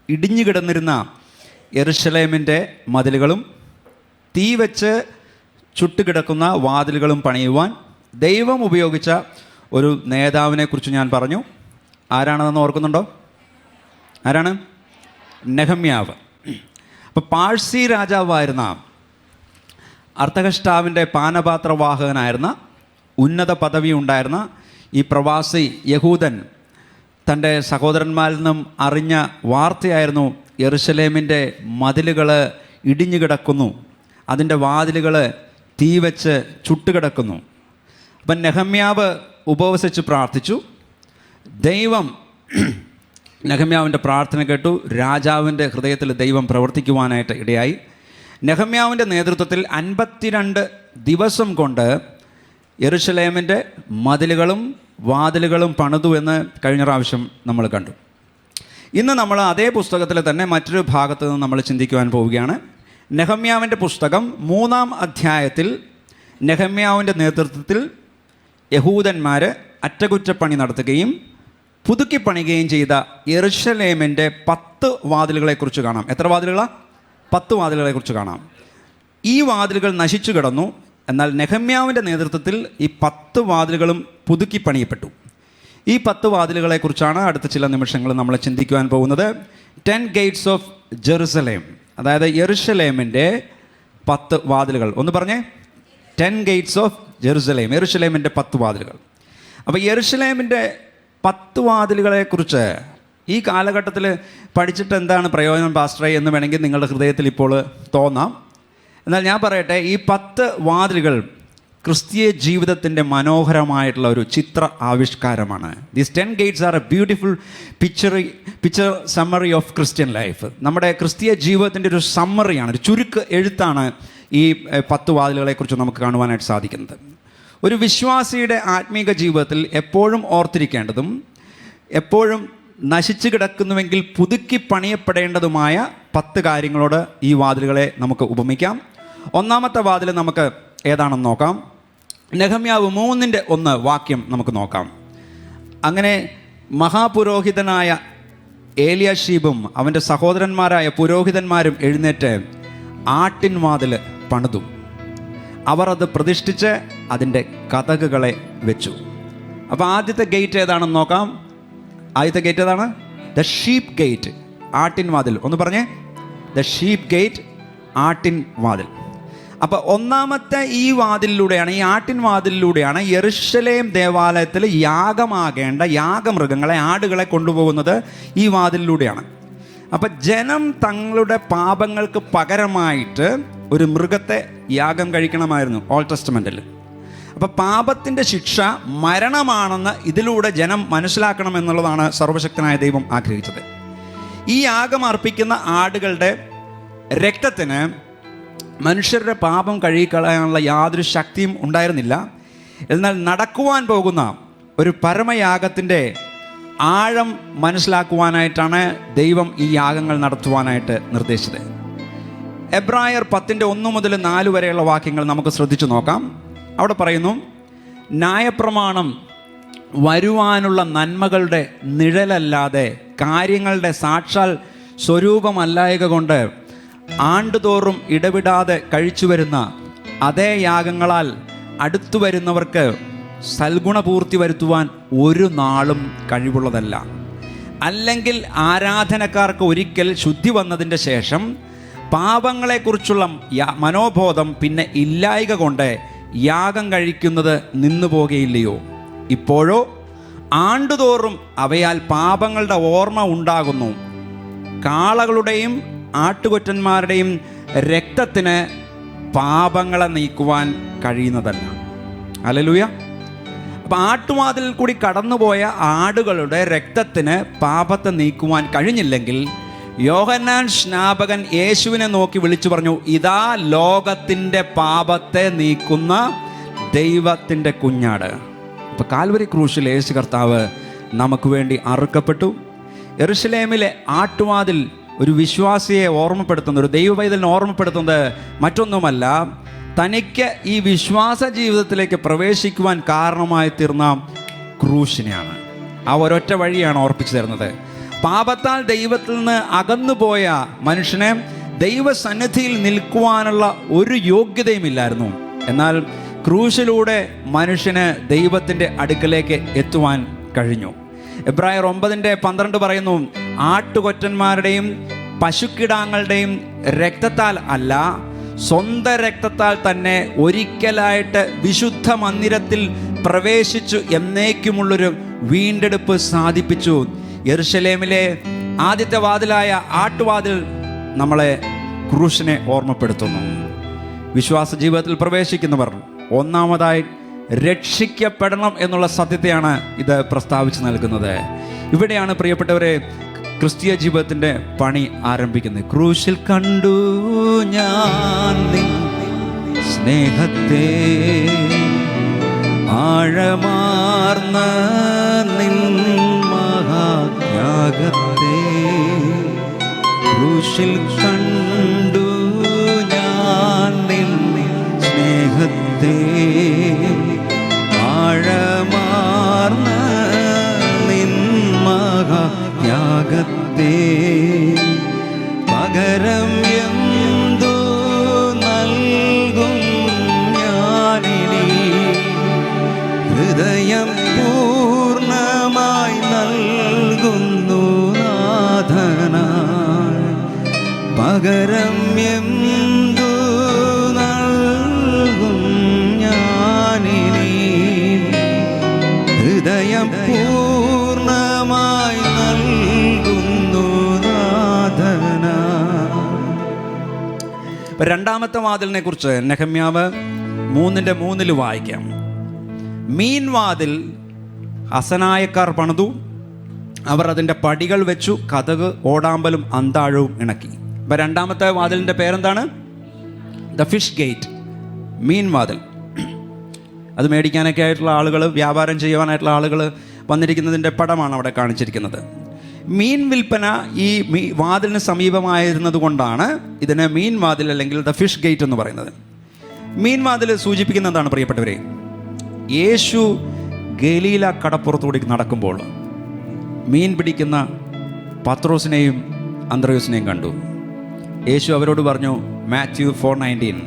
ഇടിഞ്ഞു കിടന്നിരുന്ന യെരുശലേമിൻ്റെ മതിലുകളും തീ വെച്ച് ചുട്ടുകിടക്കുന്ന വാതിലുകളും പണിയുവാൻ ദൈവം ഉപയോഗിച്ച ഒരു നേതാവിനെക്കുറിച്ച് ഞാൻ പറഞ്ഞു. ആരാണെന്ന് ഓർക്കുന്നുണ്ടോ? ആരാണ്? നെഹമ്യാവ്. അപ്പോൾ പാഴ്സി രാജാവായിരുന്ന അർത്ഥകഷ്ടാവിൻ്റെ പാനപാത്രവാഹകനായിരുന്ന ഉന്നത പദവി ഉണ്ടായിരുന്ന ഈ പ്രവാസി യഹൂദൻ തൻ്റെ സഹോദരന്മാരിൽ നിന്നും അറിഞ്ഞ വാർത്തയായിരുന്നു യെരുശലേമിൻ്റെ മതിലുകൾ ഇടിഞ്ഞു കിടക്കുന്നു, അതിൻ്റെ വാതിലുകൾ തീ വെച്ച് ചുട്ടുകിടക്കുന്നു. അപ്പം നെഹമ്യാവ് ഉപവസിച്ച് പ്രാർത്ഥിച്ചു. ദൈവം നെഹമ്യാവിൻ്റെ പ്രാർത്ഥന കേട്ടു. രാജാവിൻ്റെ ഹൃദയത്തിൽ ദൈവം പ്രവർത്തിക്കുവാനായിട്ട് ഇടയായി. നെഹമ്യാവിൻ്റെ നേതൃത്വത്തിൽ 52 ദിവസം കൊണ്ട് യെരുശലേമിൻ്റെ മതിലുകളും വാതിലുകളും പണിതു എന്ന് കഴിഞ്ഞ പ്രാവശ്യം നമ്മൾ കണ്ടു. ഇന്ന് നമ്മൾ അതേ പുസ്തകത്തിൽ തന്നെ മറ്റൊരു ഭാഗത്ത് നിന്ന് നമ്മൾ ചിന്തിക്കുവാൻ പോവുകയാണ്. നെഹമ്യാവിൻ്റെ പുസ്തകം 3-ാം അധ്യായത്തിൽ നെഹമ്യാവിൻ്റെ നേതൃത്വത്തിൽ യഹൂദന്മാർ അറ്റകുറ്റപ്പണി നടത്തുകയും പുതുക്കി പണിയുകയും ചെയ്ത യെരുശലേമിൻ്റെ 10 വാതിലുകളെക്കുറിച്ച് കാണാം. എത്ര വാതിലുകളാണ്? 10 വാതിലുകളെക്കുറിച്ച് കാണാം. ഈ വാതിലുകൾ നശിച്ചു കിടന്നു. എന്നാൽ നെഹമ്യാവിൻ്റെ നേതൃത്വത്തിൽ ഈ 10 വാതിലുകളും പുതുക്കി പണിയപ്പെട്ടു. ഈ 10 വാതിലുകളെക്കുറിച്ചാണ് അടുത്ത ചില നിമിഷങ്ങൾ നമ്മൾ ചിന്തിക്കുവാൻ പോകുന്നത്. 10 ഗേറ്റ്സ് ഓഫ് ജെറുസലേം, അതായത് യെരുശലേമിൻ്റെ 10 വാതിലുകൾ. ഒന്ന് പറഞ്ഞേ, 10 ഗേറ്റ്സ് ഓഫ് ജെറുസലേം, യെരുശലേമിൻ്റെ 10 വാതിലുകൾ. അപ്പോൾ യെരുശലേമിൻ്റെ 10 വാതിലുകളെക്കുറിച്ച് ഈ കാലഘട്ടത്തിൽ പഠിച്ചിട്ട് എന്താണ് പ്രയോജനം പാസ്റ്ററെ എന്ന് വേണമെങ്കിൽ നിങ്ങളുടെ ഹൃദയത്തിൽ ഇപ്പോൾ തോന്നാം. എന്നാൽ ഞാൻ പറയട്ടെ, ഈ 10 വാതിലുകൾ ക്രിസ്തീയ ജീവിതത്തിൻ്റെ മനോഹരമായിട്ടുള്ള ഒരു ചിത്ര ആവിഷ്കാരമാണ്. These 10 gates are a beautiful picture summary of Christian life. നമ്മുടെ ക്രിസ്തീയ ജീവിതത്തിൻ്റെ ഒരു സമ്മറിയാണ്, ഒരു ചുരുക്ക് എഴുത്താണ് ഈ 10 വാതിലുകളെക്കുറിച്ച് നമുക്ക് കാണുവാനായിട്ട് സാധിക്കുന്നത്. ഒരു വിശ്വാസിയുടെ ആത്മീക ജീവിതത്തിൽ എപ്പോഴും ഓർത്തിരിക്കേണ്ടതും എപ്പോഴും നശിച്ചു കിടക്കുന്നുവെങ്കിൽ പുതുക്കി പണിയപ്പെടേണ്ടതുമായ 10 കാര്യങ്ങളോട് ഈ വാതിലുകളെ നമുക്ക് ഉപമിക്കാം. ഒന്നാമത്തെ വാതിൽ നമുക്ക് ഏതാണെന്ന് നോക്കാം. നെഹമ്യാവ് 3:1 വാക്യം നമുക്ക് നോക്കാം. അങ്ങനെ മഹാപുരോഹിതനായ ഏലിയാശീബും അവൻ്റെ സഹോദരന്മാരായ പുരോഹിതന്മാരും എഴുന്നേറ്റ് ആട്ടിൻ വാതിൽ പണിതു. അവർ അത് പ്രതിഷ്ഠിച്ച് അതിൻ്റെ കതകുകളെ വെച്ചു. അപ്പോൾ ആദ്യത്തെ ഗേറ്റ് ഏതാണെന്ന് നോക്കാം. ആദ്യത്തെ ഗേറ്റ് ഏതാണ്? ദ ഷീപ്പ് ഗേറ്റ്, ആട്ടിൻ വാതിൽ. ഒന്ന് പറഞ്ഞേ, ദ ഷീപ്പ് ഗേറ്റ്, ആട്ടിൻ വാതിൽ. അപ്പോൾ ഒന്നാമത്തെ ഈ വാതിലിലൂടെയാണ്, ഈ ആട്ടിൻ വാതിലിലൂടെയാണ് യെരുശലേം ദേവാലയത്തിൽ യാഗമാകേണ്ട യാഗമൃഗങ്ങളെ, ആടുകളെ കൊണ്ടുപോകുന്നത് ഈ വാതിലിലൂടെയാണ്. അപ്പം ജനം തങ്ങളുടെ പാപങ്ങൾക്ക് പകരമായിട്ട് ഒരു മൃഗത്തെ യാഗം കഴിക്കണമായിരുന്നു ഓൾഡ് ടെസ്റ്റമെൻറ്റിൽ. അപ്പോൾ പാപത്തിൻ്റെ ശിക്ഷ മരണമാണെന്ന് ഇതിലൂടെ ജനം മനസ്സിലാക്കണമെന്നുള്ളതാണ് സർവശക്തനായ ദൈവം ആഗ്രഹിച്ചത്. ഈ യാഗം അർപ്പിക്കുന്ന ആടുകളുടെ രക്തത്തിന് മനുഷ്യരുടെ പാപം കഴുകിക്കളയാനുള്ള യാതൊരു ശക്തിയും ഉണ്ടായിരുന്നില്ല. എന്നാൽ നടക്കുവാൻ പോകുന്ന ഒരു പരമയാഗത്തിൻ്റെ ആഴം മനസ്സിലാക്കുവാനായിട്ടാണ് ദൈവം ഈ യാഗങ്ങൾ നടത്തുവാനായിട്ട് നിർദ്ദേശിച്ചത്. എബ്രായർ 10:1 മുതൽ 4 വരെയുള്ള വാക്യങ്ങൾ നമുക്ക് ശ്രദ്ധിച്ചു നോക്കാം. അവിടെ പറയുന്നു, ന്യായപ്രമാണം വരുവാനുള്ള നന്മകളുടെ നിഴലല്ലാതെ കാര്യങ്ങളുടെ സാക്ഷാൽ സ്വരൂപമല്ലായക കൊണ്ട് ആണ്ടുതോറും ഇടവിടാതെ കഴിച്ചു വരുന്ന അതേ യാഗങ്ങളാൽ അടുത്തു വരുന്നവർക്ക് സൽഗുണപൂർത്തി വരുത്തുവാൻ ഒരു നാളും കഴിവുള്ളതല്ല. അല്ലെങ്കിൽ ആരാധനക്കാർക്ക് ഒരിക്കൽ ശുദ്ധി വന്നതിൻ്റെ ശേഷം പാപങ്ങളെക്കുറിച്ചുള്ള മനോബോധം പിന്നെ ഇല്ലായ്ക കൊണ്ട് യാഗം കഴിക്കുന്നത് നിന്നു പോകുകയില്ലയോ? ഇപ്പോഴോ ആണ്ടുതോറും അവയാൽ പാപങ്ങളുടെ ഓർമ്മ ഉണ്ടാകുന്നു. കാളകളുടെയും ആട്ടുകൊറ്റന്മാരുടെയും രക്തത്തിന് പാപങ്ങളെ നീക്കുവാൻ കഴിയുന്നതല്ല. ഹല്ലേലൂയ. അപ്പം ആട്ടുവാതിൽ കൂടി കടന്നുപോയ ആടുകളുടെ രക്തത്തിന് പാപത്തെ നീക്കുവാൻ കഴിഞ്ഞില്ലെങ്കിൽ യോഹന്നാൻ സ്നാപകൻ യേശുവിനെ നോക്കി വിളിച്ചു പറഞ്ഞു, ഇതാ ലോകത്തിൻ്റെ പാപത്തെ നീക്കുന്ന ദൈവത്തിൻ്റെ കുഞ്ഞാട്. അപ്പോൾ കാൽവരി ക്രൂശിൽ യേശു കർത്താവ് നമുക്ക് വേണ്ടി അറുക്കപ്പെട്ടു. യെരുശലേമിലെ ആട്ടുവാതിൽ ഒരു വിശ്വാസിയെ ഓർമ്മപ്പെടുത്തുന്നത്, ഒരു ദൈവപൈതലിനെ ഓർമ്മപ്പെടുത്തുന്നത് മറ്റൊന്നുമല്ല, തനിക്ക് ഈ വിശ്വാസ ജീവിതത്തിലേക്ക് പ്രവേശിക്കുവാൻ കാരണമായി തീർന്ന ക്രൂശിനെയാണ്. ആ ഒരൊറ്റ വഴിയാണ് ഓർപ്പിച്ചു തരുന്നത്. പാപത്താൽ ദൈവത്തിൽ നിന്ന് അകന്നുപോയ മനുഷ്യനെ ദൈവസന്നിധിയിൽ നിൽക്കുവാനുള്ള ഒരു യോഗ്യതയുമില്ലായിരുന്നു. എന്നാൽ ക്രൂശിലൂടെ മനുഷ്യന് ദൈവത്തിൻ്റെ അടുക്കലേക്ക് എത്തുവാൻ കഴിഞ്ഞു. എബ്രായർ 9:12 പറയുന്നു, ആട്ടുകൊറ്റന്മാരുടെയും പശുക്കിടാങ്ങളുടെയും രക്തത്താൽ അല്ല, സ്വന്തം രക്തത്താൽ തന്നെ ഒരിക്കലായിട്ട് വിശുദ്ധ മന്ദിരത്തിൽ പ്രവേശിച്ചു എന്നേക്കുമുള്ളൊരു വീണ്ടെടുപ്പ് സാധിപ്പിച്ചു. യെരുശലേമിലെ ആദ്യത്തെ വാതിലായ ആട്ടുവാതിൽ നമ്മളെ ക്രൂശിനെ ഓർമ്മപ്പെടുത്തുന്നു. വിശ്വാസ ജീവിതത്തിൽ പ്രവേശിക്കുന്നവർ ഒന്നാമതായി രക്ഷിക്കപ്പെടണം എന്നുള്ള സത്യത്തെയാണ് ഇത് പ്രസ്താവിച്ച് നൽകുന്നത്. ഇവിടെയാണ് പ്രിയപ്പെട്ടവരെ ക്രിസ്തീയ ജീവിതത്തിൻ്റെ പണി ആരംഭിക്കുന്നത്. ക്രൂശിൽ കണ്ടു ഞാൻ നിൻ സ്നേഹത്തെ, ആഴമാർന്ന നിൻ മഹാത്യാഗത്തെ. ക്രൂശിൽ കണ്ടു ഞാൻ നിൻ സ്നേഹത്തെ, ആഴമാർന്ന നിൻ മഹാത്യാഗത്തെ. പകരം എന്തു നൽകും ഞാനിനി, ഹൃദയം പൂർണ്ണമായി നൽകുന്നു നാഥനായി. പകരം എന്തു നൽകും ഞാനിനി, ഹൃദയം പൂർണ്ണമായി നൽകുന്നു നാഥനായി. രണ്ടാമത്തെ വാതിലിനെ കുറിച്ച് നെഹമ്യാവ് 3:3 വായിക്കാം. മീൻ വാതിൽ ഹസനായക്കാർ പണിതു, അവർ അതിൻ്റെ പടികൾ വെച്ചു, കതക് ഓടാമ്പലും അന്താഴവും ഇണക്കി. ഇപ്പം രണ്ടാമത്തെ വാതിലിൻ്റെ പേരെന്താണ്? ദ ഫിഷ് ഗേറ്റ്, മീൻ വാതിൽ. അത് മേടിക്കാനൊക്കെ ആയിട്ടുള്ള ആളുകൾ, വ്യാപാരം ചെയ്യുവാനായിട്ടുള്ള ആളുകൾ വന്നിരിക്കുന്നതിൻ്റെ പടമാണ് അവിടെ കാണിച്ചിരിക്കുന്നത്. മീൻ വിൽപ്പന ഈ വാതിലിന് സമീപമായിരുന്നത് കൊണ്ടാണ് ഇതിന് മീൻ വാതിൽ അല്ലെങ്കിൽ ദ ഫിഷ് ഗേറ്റ് എന്ന് പറയുന്നത്. മീൻ വാതിൽ സൂചിപ്പിക്കുന്നതാണ് പ്രിയപ്പെട്ടവരെ, യേശു ഗലീല കടപ്പുറത്തൂടി നടക്കുമ്പോൾ മീൻ പിടിക്കുന്ന പത്രോസിനെയും അന്ത്രയോസിനെയും കണ്ടു. യേശു അവരോട് പറഞ്ഞു, മാത്യു 4:19,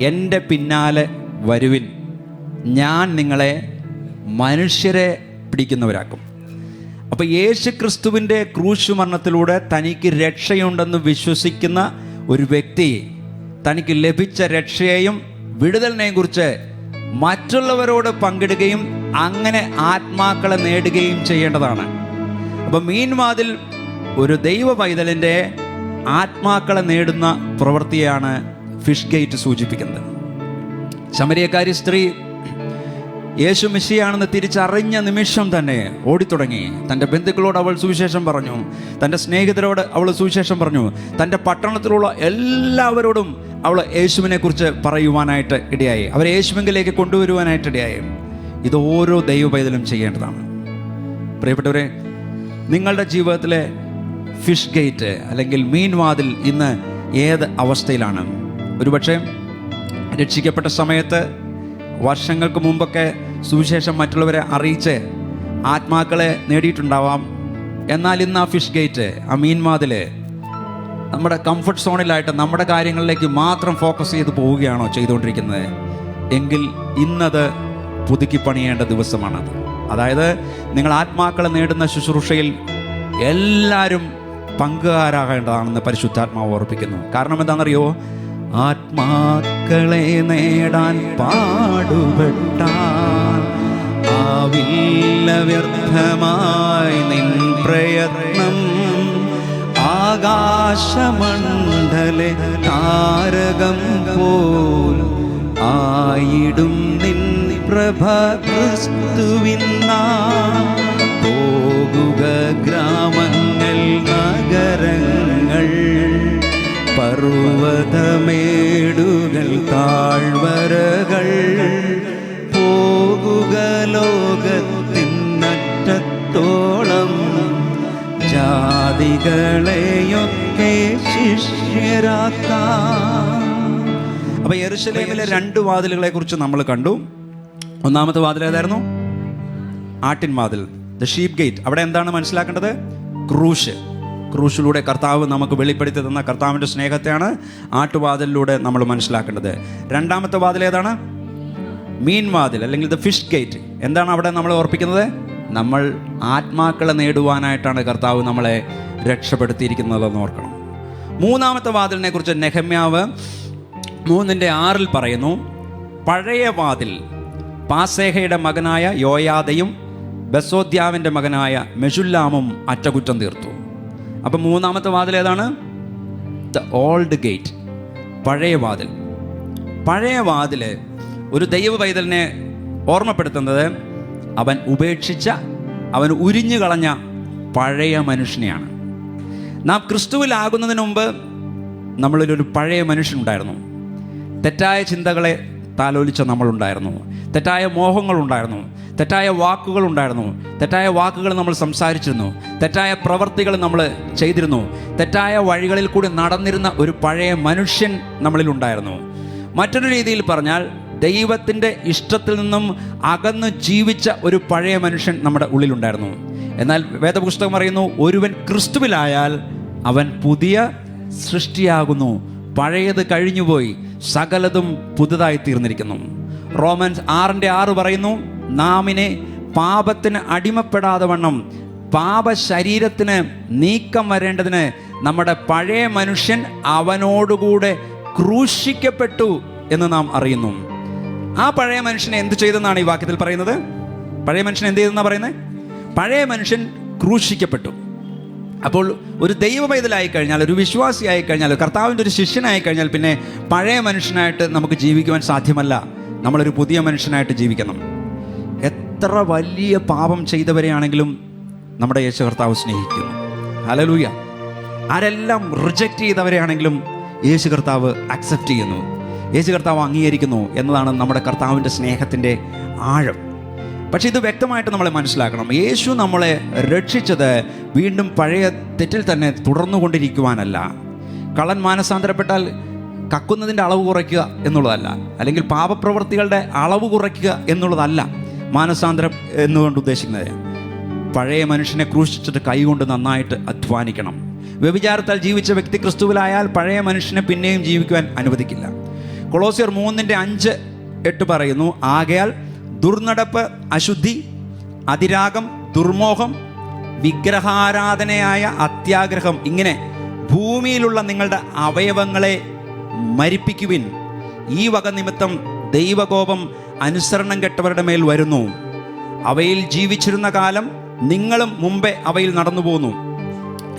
എൻ്റെ പിന്നാലെ വരുവിൻ, ഞാൻ നിങ്ങളെ മനുഷ്യരെ പിടിക്കുന്നവരാക്കും. അപ്പോൾ യേശു ക്രിസ്തുവിൻ്റെ ക്രൂശ് മരണത്തിലൂടെ തനിക്ക് രക്ഷയുണ്ടെന്ന് വിശ്വസിക്കുന്ന ഒരു വ്യക്തി തനിക്ക് ലഭിച്ച രക്ഷയെയും വിടുതലിനെയും കുറിച്ച് മറ്റുള്ളവരോട് പങ്കിടുകയും അങ്ങനെ ആത്മാക്കളെ നേടുകയും ചെയ്യേണ്ടതാണ്. അപ്പം മീൻവാതിൽ ഒരു ദൈവ പൈതലിൻ്റെ ആത്മാക്കളെ നേടുന്ന പ്രവൃത്തിയാണ് ഫിഷ് ഗേറ്റ് സൂചിപ്പിക്കുന്നത്. ശമരിയക്കാരി സ്ത്രീ യേശു മെസ്സിയാണെന്ന് തിരിച്ചറിഞ്ഞ നിമിഷം തന്നെ ഓടിത്തുടങ്ങി. തൻ്റെ ബന്ധുക്കളോട് അവൾ സുവിശേഷം പറഞ്ഞു, തൻ്റെ സ്നേഹിതരോട് അവൾ സുവിശേഷം പറഞ്ഞു, തൻ്റെ പട്ടണത്തിലുള്ള എല്ലാവരോടും അവൾ യേശുവിനെ കുറിച്ച് പറയുവാനായിട്ട് ഇടയായി, അവരെ യേശുവിലേക്ക് കൊണ്ടുവരുവാനായിട്ട് ഇടയായി. ഇത് ഓരോ ദൈവ പൈതലും ചെയ്യേണ്ടതാണ്. പ്രിയപ്പെട്ടവരെ, നിങ്ങളുടെ ജീവിതത്തിലെ ഫിഷ് ഗേറ്റ് അല്ലെങ്കിൽ മീൻ വാതിൽ ഇന്ന് ഏത് അവസ്ഥയിലാണ്? ഒരുപക്ഷെ രക്ഷിക്കപ്പെട്ട സമയത്ത് വർഷങ്ങൾക്ക് മുമ്പൊക്കെ സുവിശേഷം മറ്റുള്ളവരെ അറിയിച്ച് ആത്മാക്കളെ നേടിയിട്ടുണ്ടാവാം. എന്നാൽ ഇന്ന് ആ ഫിഷ് ഗേറ്റ്, ആ മീൻ വാതിൽ നമ്മുടെ കംഫർട്ട് സോണിലായിട്ട് നമ്മുടെ കാര്യങ്ങളിലേക്ക് മാത്രം ഫോക്കസ് ചെയ്ത് പോവുകയാണോ ചെയ്തുകൊണ്ടിരിക്കുന്നത്? എങ്കിൽ ഇന്നത് പുതുക്കി പണിയേണ്ട ദിവസമാണത്. അതായത് നിങ്ങൾ ആത്മാക്കളെ നേടുന്ന ശുശ്രൂഷയിൽ എല്ലാവരും പങ്കുകാരാകേണ്ടതാണെന്ന് പരിശുദ്ധാത്മാവ് ഓർപ്പിക്കുന്നു. കാരണം എന്താണെന്നറിയോ? ആത്മാക്കളെ നേടാൻ പാടുപെട്ടാൽ ആവില്ല വ്യർത്ഥമായി നിൻ പ്രയത്നം. ആകാശമണ്ഡലെ താരകം പോൽ ആയിടും നിൻ പ്രഭ ക്രിസ്തുവിന്നാ. പോകുക ഗ്രാമങ്ങൾ നഗരങ്ങൾ, പർവ്വതമേടുകൾ താഴ്വരകൾ, പോകുക ലോകത്തിനറ്റത്തോളം, ജാതികളെയൊക്കെ ശിഷ്യരാക്കാം. അപ്പോൾ യെരുശലേമിലെ 2 വാതിലുകളെ കുറിച്ച് നമ്മൾ കണ്ടു. ഒന്നാമത്തെ വാതിൽ ഏതായിരുന്നു? ആട്ടിൻ വാതിൽ, ദ ഷീപ്പ് ഗേറ്റ്. അവിടെ എന്താണ് മനസ്സിലാക്കേണ്ടത്? ക്രൂശിലൂടെ കർത്താവ് നമുക്ക് വെളിപ്പെടുത്തി തന്ന കർത്താവിൻ്റെ സ്നേഹത്തെയാണ് ആട്ടുവാതിലിലൂടെ നമ്മൾ മനസ്സിലാക്കേണ്ടത്. രണ്ടാമത്തെ വാതിൽ ഏതാണ്? മീൻ വാതിൽ, അല്ലെങ്കിൽ ദ ഫിഷ് ഗേറ്റ്. എന്താണ് അവിടെ നമ്മൾ ഓർപ്പിക്കുന്നത്? നമ്മൾ ആത്മാക്കളെ നേടുവാനായിട്ടാണ് കർത്താവ് നമ്മളെ രക്ഷപ്പെടുത്തിയിരിക്കുന്നതെന്ന് ഓർക്കണം. മൂന്നാമത്തെ വാതിലിനെ കുറിച്ച് നെഹമ്യാവ് 3:6 പറയുന്നു, പഴയ വാതിൽ പാസേഹയുടെ മകനായ യോയാദയും ബെസോദ്യാവിൻ്റെ മകനായ മെഷുല്ലാമും അറ്റകുറ്റം തീർത്തു. അപ്പം മൂന്നാമത്തെ വാതിൽ ഏതാണ്? ദ ഓൾഡ് ഗേറ്റ്, പഴയ വാതിൽ. പഴയ വാതിൽ ഒരു ദൈവ പൈതലിനെ ഓർമ്മപ്പെടുത്തുന്നത് അവൻ ഉപേക്ഷിച്ച, അവൻ ഉരിഞ്ഞു കളഞ്ഞ പഴയ മനുഷ്യനെയാണ്. നാം ക്രിസ്തുവിലാകുന്നതിന് മുമ്പ് നമ്മളിലൊരു പഴയ മനുഷ്യനുണ്ടായിരുന്നു. തെറ്റായ ചിന്തകളെ താലോലിച്ച നമ്മളുണ്ടായിരുന്നു, തെറ്റായ മോഹങ്ങളുണ്ടായിരുന്നു, തെറ്റായ വാക്കുകളുണ്ടായിരുന്നു, തെറ്റായ വാക്കുകൾ നമ്മൾ സംസാരിച്ചിരുന്നു, തെറ്റായ പ്രവർത്തികൾ നമ്മൾ ചെയ്തിരുന്നു, തെറ്റായ വഴികളിൽ കൂടി നടന്നിരുന്ന ഒരു പഴയ മനുഷ്യൻ നമ്മളിലുണ്ടായിരുന്നു. മറ്റൊരു രീതിയിൽ പറഞ്ഞാൽ ദൈവത്തിൻ്റെ ഇഷ്ടത്തിൽ നിന്നും അകന്ന് ജീവിച്ച ഒരു പഴയ മനുഷ്യൻ നമ്മുടെ ഉള്ളിലുണ്ടായിരുന്നു. എന്നാൽ വേദപുസ്തകം പറയുന്നു, ഒരുവൻ ക്രിസ്തുവിലായാൽ അവൻ പുതിയ സൃഷ്ടിയാകുന്നു, പഴയത് കഴിഞ്ഞുപോയി, സകലതും പുതുതായി തീർന്നിരിക്കുന്നു. റോമൻസ് 6:6 പറയുന്നു, നാമിനെ പാപത്തിന് അടിമപ്പെടാതെ വണ്ണം പാപ ശരീരത്തിന് നീക്കം വരേണ്ടതിന് നമ്മുടെ പഴയ മനുഷ്യൻ അവനോടുകൂടെ ക്രൂശിക്കപ്പെട്ടു എന്ന് നാം അറിയുന്നു. ആ പഴയ മനുഷ്യനെ എന്ത് ചെയ്തെന്നാണ് ഈ വാക്യത്തിൽ പറയുന്നത്? പഴയ മനുഷ്യൻ എന്ത് ചെയ്തെന്നാണ് പറയുന്നത്? പഴയ മനുഷ്യൻ ക്രൂശിക്കപ്പെട്ടു. അപ്പോൾ ഒരു ദൈവ പൈതലായി കഴിഞ്ഞാൽ, ഒരു വിശ്വാസിയായി കഴിഞ്ഞാൽ, കർത്താവിൻ്റെ ഒരു ശിഷ്യനായി കഴിഞ്ഞാൽ പിന്നെ പഴയ മനുഷ്യനായിട്ട് നമുക്ക് ജീവിക്കുവാൻ സാധ്യമല്ല. നമ്മളൊരു പുതിയ മനുഷ്യനായിട്ട് ജീവിക്കണം. എത്ര വലിയ പാപം ചെയ്തവരെയാണെങ്കിലും നമ്മുടെ യേശു കർത്താവ് സ്നേഹിക്കുന്നു. ഹല്ലേലൂയ. ആരെല്ലാം റിജക്റ്റ് ചെയ്തവരെയാണെങ്കിലും യേശു കർത്താവ് അക്സെപ്റ്റ് ചെയ്യുന്നു, യേശു കർത്താവ് അംഗീകരിക്കുന്നു എന്നതാണ് നമ്മുടെ കർത്താവിൻ്റെ സ്നേഹത്തിൻ്റെ ആഴം. പക്ഷേ ഇത് വ്യക്തമായിട്ട് നമ്മൾ മനസ്സിലാക്കണം. യേശു നമ്മളെ രക്ഷിച്ചത് വീണ്ടും പഴയ തെറ്റിൽ തന്നെ തുടർന്നു കൊണ്ടിരിക്കുവാനല്ല. കള്ളൻ മാനസാന്തരപ്പെട്ടാൽ കക്കുന്നതിൻ്റെ അളവ് കുറയ്ക്കുക എന്നുള്ളതല്ല, അല്ലെങ്കിൽ പാപപ്രവൃത്തികളുടെ അളവ് കുറയ്ക്കുക എന്നുള്ളതല്ല മാനസാന്തരം എന്നുകൊണ്ട് ഉദ്ദേശിക്കുന്നത്. പഴയ മനുഷ്യനെ ക്രൂശിച്ചിട്ട് കൈകൊണ്ട് നന്നായിട്ട് അധ്വാനിക്കണം. വ്യഭിചാരത്താൽ ജീവിച്ച വ്യക്തി ക്രിസ്തുവിലായാൽ പഴയ മനുഷ്യനെ പിന്നെയും ജീവിക്കുവാൻ അനുവദിക്കില്ല. കൊളോസ്യർ 3:5-8 പറയുന്നു, ആകയാൽ ദുർനടപ്പ്, അശുദ്ധി, അതിരാഗം, ദുർമോഹം, വിഗ്രഹാരാധനയായ അത്യാഗ്രഹം, ഇങ്ങനെ ഭൂമിയിലുള്ള നിങ്ങളുടെ അവയവങ്ങളെ മരിപ്പിക്കുവിൻ. ഈ വക നിമിത്തം ദൈവകോപം അനുസരണം കെട്ടവരുടെ മേൽ വരുന്നു. അവയിൽ ജീവിച്ചിരുന്ന കാലം നിങ്ങളും മുമ്പേ അവയിൽ നടന്നു പോന്നു.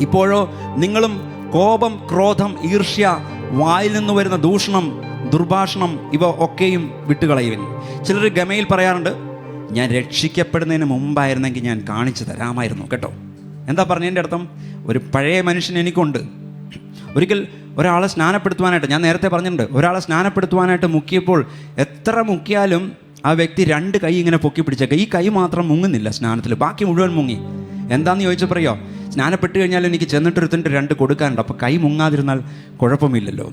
ഇപ്പോഴോ നിങ്ങളും കോപം, ക്രോധം, ഈർഷ്യ, വായിൽ നിന്ന് വരുന്ന ദൂഷണം, ദുർഭാഷണം ഇവ ഒക്കെയും വിട്ടുകളയുവിൻ. ചിലർ ഗമയിൽ പറയാറുണ്ട്, ഞാൻ രക്ഷിക്കപ്പെടുന്നതിന് മുമ്പായിരുന്നെങ്കിൽ ഞാൻ കാണിച്ചു തരാമായിരുന്നു കേട്ടോ. എന്താ പറഞ്ഞതിൻ്റെ അർത്ഥം? ഒരു പഴയ മനുഷ്യൻ എനിക്കുണ്ട്. ഒരിക്കൽ ഒരാളെ സ്നാനപ്പെടുത്തുവാനായിട്ട്, ഞാൻ നേരത്തെ പറഞ്ഞിട്ടുണ്ട്, ഒരാളെ സ്നാനപ്പെടുത്തുവാനായിട്ട് മുക്കിയപ്പോൾ എത്ര മുക്കിയാലും ആ വ്യക്തി 2 കൈ ഇങ്ങനെ പൊക്കി പിടിച്ചേക്കാം. ഈ കൈ മാത്രം മുങ്ങുന്നില്ല സ്നാനത്തിൽ, ബാക്കി മുഴുവൻ മുങ്ങി. എന്താണെന്ന് ചോദിച്ചാൽ പറയോ, സ്നാനപ്പെട്ട് കഴിഞ്ഞാൽ എനിക്ക് ചെന്നിട്ടൊരുത്തിൻ്റെ 2 കൊടുക്കാനുണ്ട്, അപ്പോൾ കൈ മുങ്ങാതിരുന്നാൽ കുഴപ്പമില്ലല്ലോ.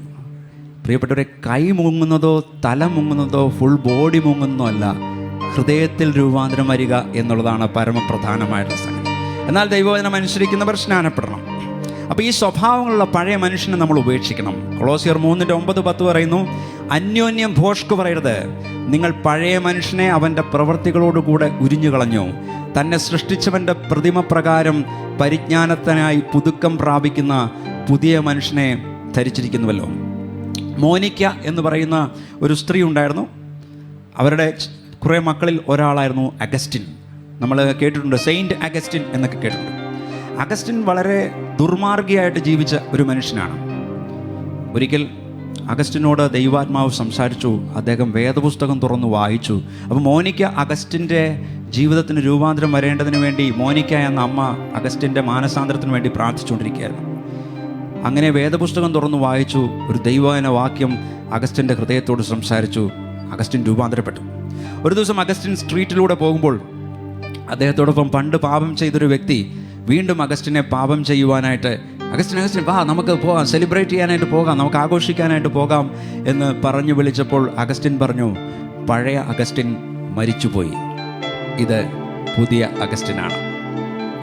പ്രിയപ്പെട്ടവരെ, കൈ മുങ്ങുന്നതോ തല മുങ്ങുന്നതോ ഫുൾ ബോഡി മുങ്ങുന്നതോ അല്ല, ഹൃദയത്തിൽ രൂപാന്തരം വരിക എന്നുള്ളതാണ് പരമപ്രധാനമായിട്ടുള്ള സംഗതി. എന്നാൽ ദൈവവചനം അനുസരിക്കുന്നവർ സ്നാനപ്പെടണം. അപ്പോൾ ഈ സ്വഭാവങ്ങളുള്ള പഴയ മനുഷ്യനെ നമ്മൾ ഉപേക്ഷിക്കണം. കൊളോസ്യർ 3:9-10 പറയുന്നു, അന്യോന്യം ഭോഷ്ക് പറയരുത്, നിങ്ങൾ പഴയ മനുഷ്യനെ അവൻ്റെ പ്രവൃത്തികളോടുകൂടെ ഉരിഞ്ഞു കളഞ്ഞു, തന്നെ സൃഷ്ടിച്ചവൻ്റെ പ്രതിമ പ്രകാരം പരിജ്ഞാനത്തിനായി പുതുക്കം പ്രാപിക്കുന്ന പുതിയ മനുഷ്യനെ ധരിച്ചിരിക്കുന്നുവല്ലോ. മോനിക്ക എന്ന് പറയുന്ന ഒരു സ്ത്രീ ഉണ്ടായിരുന്നു. അവരുടെ കുറേ മക്കളിൽ ഒരാളായിരുന്നു അഗസ്റ്റിൻ. നമ്മൾ കേട്ടിട്ടുണ്ട്, സെയിൻറ്റ് അഗസ്റ്റിൻ എന്നൊക്കെ കേട്ടിട്ടുണ്ട്. അഗസ്റ്റിൻ വളരെ ദുർമാർഗിയായിട്ട് ജീവിച്ച ഒരു മനുഷ്യനാണ്. ഒരിക്കൽ അഗസ്റ്റിനോട് ദൈവാത്മാവ് സംസാരിച്ചു. അദ്ദേഹം വേദപുസ്തകം തുറന്നു വായിച്ചു. അപ്പോൾ മോനിക്ക അഗസ്റ്റിൻ്റെ ജീവിതത്തിന് രൂപാന്തരം വരേണ്ടതിന് വേണ്ടി മോനിക്ക എന്ന അമ്മ അഗസ്റ്റിൻ്റെ മാനസാന്തരത്തിന് വേണ്ടി പ്രാർത്ഥിച്ചുകൊണ്ടിരിക്കുകയായിരുന്നു. അങ്ങനെ വേദപുസ്തകം തുറന്നു വായിച്ചു. ഒരു ദൈവവചന വാക്യം അഗസ്റ്റിൻ്റെ ഹൃദയത്തോട് സംസാരിച്ചു. അഗസ്റ്റിൻ രൂപാന്തരപ്പെട്ടു. ഒരു ദിവസം അഗസ്റ്റിൻ സ്ട്രീറ്റിലൂടെ പോകുമ്പോൾ അദ്ദേഹത്തോടൊപ്പം പണ്ട് പാപം ചെയ്തൊരു വ്യക്തി വീണ്ടും അഗസ്റ്റിനെ പാപം ചെയ്യുവാനായിട്ട്, അഗസ്റ്റിൻ വാ നമുക്ക് പോകാം, സെലിബ്രേറ്റ് ചെയ്യാനായിട്ട് പോകാം, നമുക്ക് ആഘോഷിക്കാനായിട്ട് പോകാം എന്ന് പറഞ്ഞു വിളിച്ചപ്പോൾ അഗസ്റ്റിൻ പറഞ്ഞു, പഴയ അഗസ്റ്റിൻ മരിച്ചുപോയി, ഇത് പുതിയ അഗസ്റ്റിനാണ്.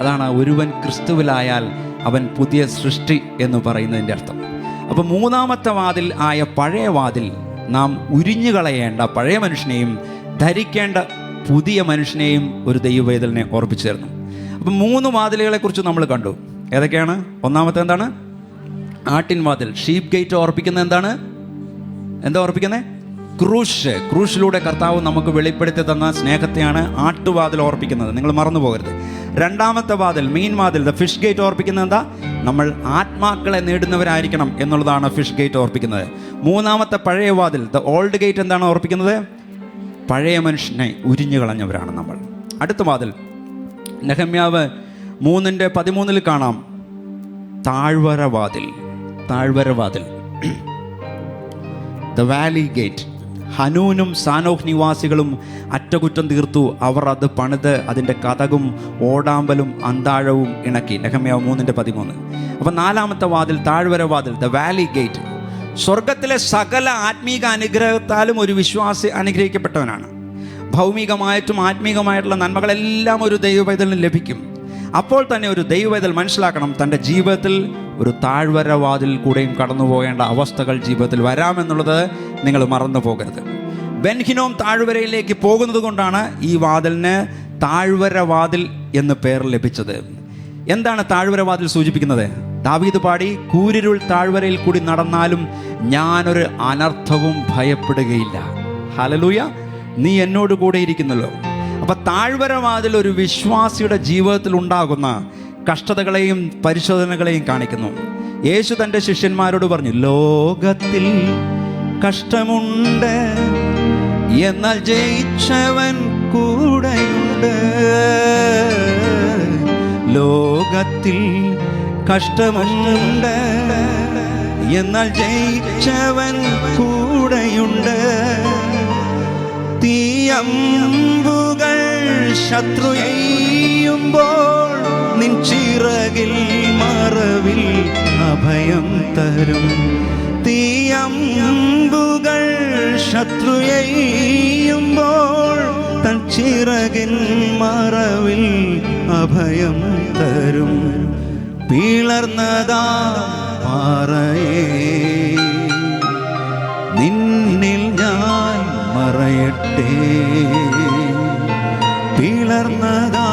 അതാണ് ഒരുവൻ ക്രിസ്തുവിലായാൽ അവൻ പുതിയ സൃഷ്ടി എന്ന് പറയുന്നതിൻ്റെ അർത്ഥം. അപ്പോൾ മൂന്നാമത്തെ വാതിൽ ആയ പഴയ വാതിൽ നാം ഉരിഞ്ഞു കളയേണ്ട പഴയ മനുഷ്യനെയും ധരിക്കേണ്ട പുതിയ മനുഷ്യനെയും ഒരു ദൈവവേദലിനെ ഓർപ്പിച്ചു തരുന്നു. അപ്പം 3 വാതിലുകളെക്കുറിച്ച് നമ്മൾ കണ്ടു. ഏതൊക്കെയാണ്? ഒന്നാമത്തെ എന്താണ്? ആട്ടിൻ വാതിൽ, ഷീപ്പ് ഗേറ്റ് ഓർപ്പിക്കുന്നത് എന്താണ്? എന്താ ഓർപ്പിക്കുന്നത്? ക്രൂശിലൂടെ കർത്താവ് നമുക്ക് വെളിപ്പെടുത്തി തന്ന സ്നേഹത്തെയാണ് ആട്ടുവാതിൽ ഓർപ്പിക്കുന്നത്. നിങ്ങൾ മറന്നു പോകരുത്. രണ്ടാമത്തെ വാതിൽ, മെയിൻ വാതിൽ, ദ ഫിഷ് ഗേറ്റ് ഓർപ്പിക്കുന്നത് എന്താ? നമ്മൾ ആത്മാക്കളെ നേടുന്നവരായിരിക്കണം എന്നുള്ളതാണ് ഫിഷ് ഗേറ്റ് ഓർപ്പിക്കുന്നത്. മൂന്നാമത്തെ പഴയ വാതിൽ, ദ ഓൾഡ് ഗേറ്റ്, എന്താണ് ഓർപ്പിക്കുന്നത്? പഴയ മനുഷ്യനെ ഉരിഞ്ഞു കളഞ്ഞവരാണ് നമ്മൾ. അടുത്ത വാതിൽ നെഹമ്യാവ് 3:13 കാണാം, താഴ്വര വാതിൽ. The valley gate. ഹനൂനും സാനോഹ് നിവാസികളും അറ്റകുറ്റം തീർത്തു. അവർ അത് പണിത് അതിൻ്റെ കതകും ഓടാമ്പലും അന്താഴവും ഇണക്കി. നെഹമ്യാവ് 3:13. അപ്പം 4-ാമത്തെ വാതിൽ താഴ്വര വാതിൽ, ദ വാലി ഗേറ്റ്. സ്വർഗത്തിലെ സകല ആത്മീക അനുഗ്രഹത്താലും ഒരു വിശ്വാസി അനുഗ്രഹിക്കപ്പെട്ടവനാണ്. ഭൗമികമായിട്ടും ആത്മീകമായിട്ടുള്ള നന്മകളെല്ലാം ഒരു ദൈവവേദലിന് ലഭിക്കും. അപ്പോൾ തന്നെ ഒരു ദൈവവേദൽ മനസ്സിലാക്കണം, തൻ്റെ ജീവിതത്തിൽ ഒരു താഴ്വര വാതിൽ കൂടെയും കടന്നു പോകേണ്ട അവസ്ഥകൾ ജീവിതത്തിൽ വരാമെന്നുള്ളത് നിങ്ങൾ മറന്നു പോകരുത്. ബെൻഹിനോം താഴ്വരയിലേക്ക് പോകുന്നത് കൊണ്ടാണ് ഈ വാതിലിന് താഴ്വര വാതിൽ എന്ന് പേർ ലഭിച്ചത്. എന്താണ് താഴ്വര വാതിൽ സൂചിപ്പിക്കുന്നത്? ദാവീദ് പാടി, കൂരിരുൾ താഴ്വരയിൽ കൂടി നടന്നാലും ഞാനൊരു അനർത്ഥവും ഭയപ്പെടുകയില്ല. ഹല്ലേലൂയ, നീ എന്നോട് കൂടെ ഇരിക്കുന്നല്ലോ. അപ്പം താഴ്വര വാതിൽ ഒരു വിശ്വാസിയുടെ ജീവിതത്തിൽ ഉണ്ടാകുന്ന കഷ്ടതകളെയും പരിശോധനകളെയും കാണിക്കുന്നു. യേശു തൻ്റെ ശിഷ്യന്മാരോട് പറഞ്ഞു, ലോകത്തിൽ കഷ്ടമുണ്ട്, എന്നാൽ ജയിച്ചവൻ കൂടെയുണ്ട്. ലോകത്തിൽ കഷ്ടമുണ്ട്, എന്നാൽ ജയിച്ചവൻ കൂടെയുണ്ട്. തീയമ്പുകൾ ശത്രു എയ്യുമ്പോൾ നിൻ ചിറകിൽ മറവിൽ അഭയം തരും. തീയമ്പുകൾ ശത്രു എയ്യുമ്പോൾ തൻ ചിറകിൻ മറവിൽ അഭയം തരും. പിളർന്നതാ പാറയേ, നിന്നിൽ ഞാൻ മറയട്ടെ. പിളർന്നതാ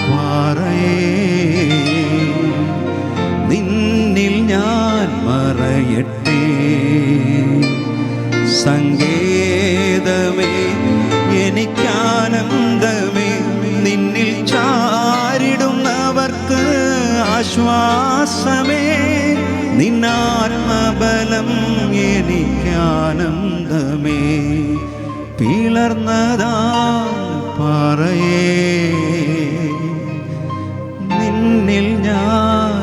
പാറയേ, നിന്നിൽ ഞാൻ മറയട്ടെ. സങ്കേതമേ എനിക്കാനന്ദമേ, നിന്നിൽ ചാരിടുന്നവർക്ക് ആശ്വാസമേ. നിന്നാത്മബലം എനിക്കാനന്ദമേ. പിളർന്നതാ പാറയേ, നിന്നിൽ ഞാൻ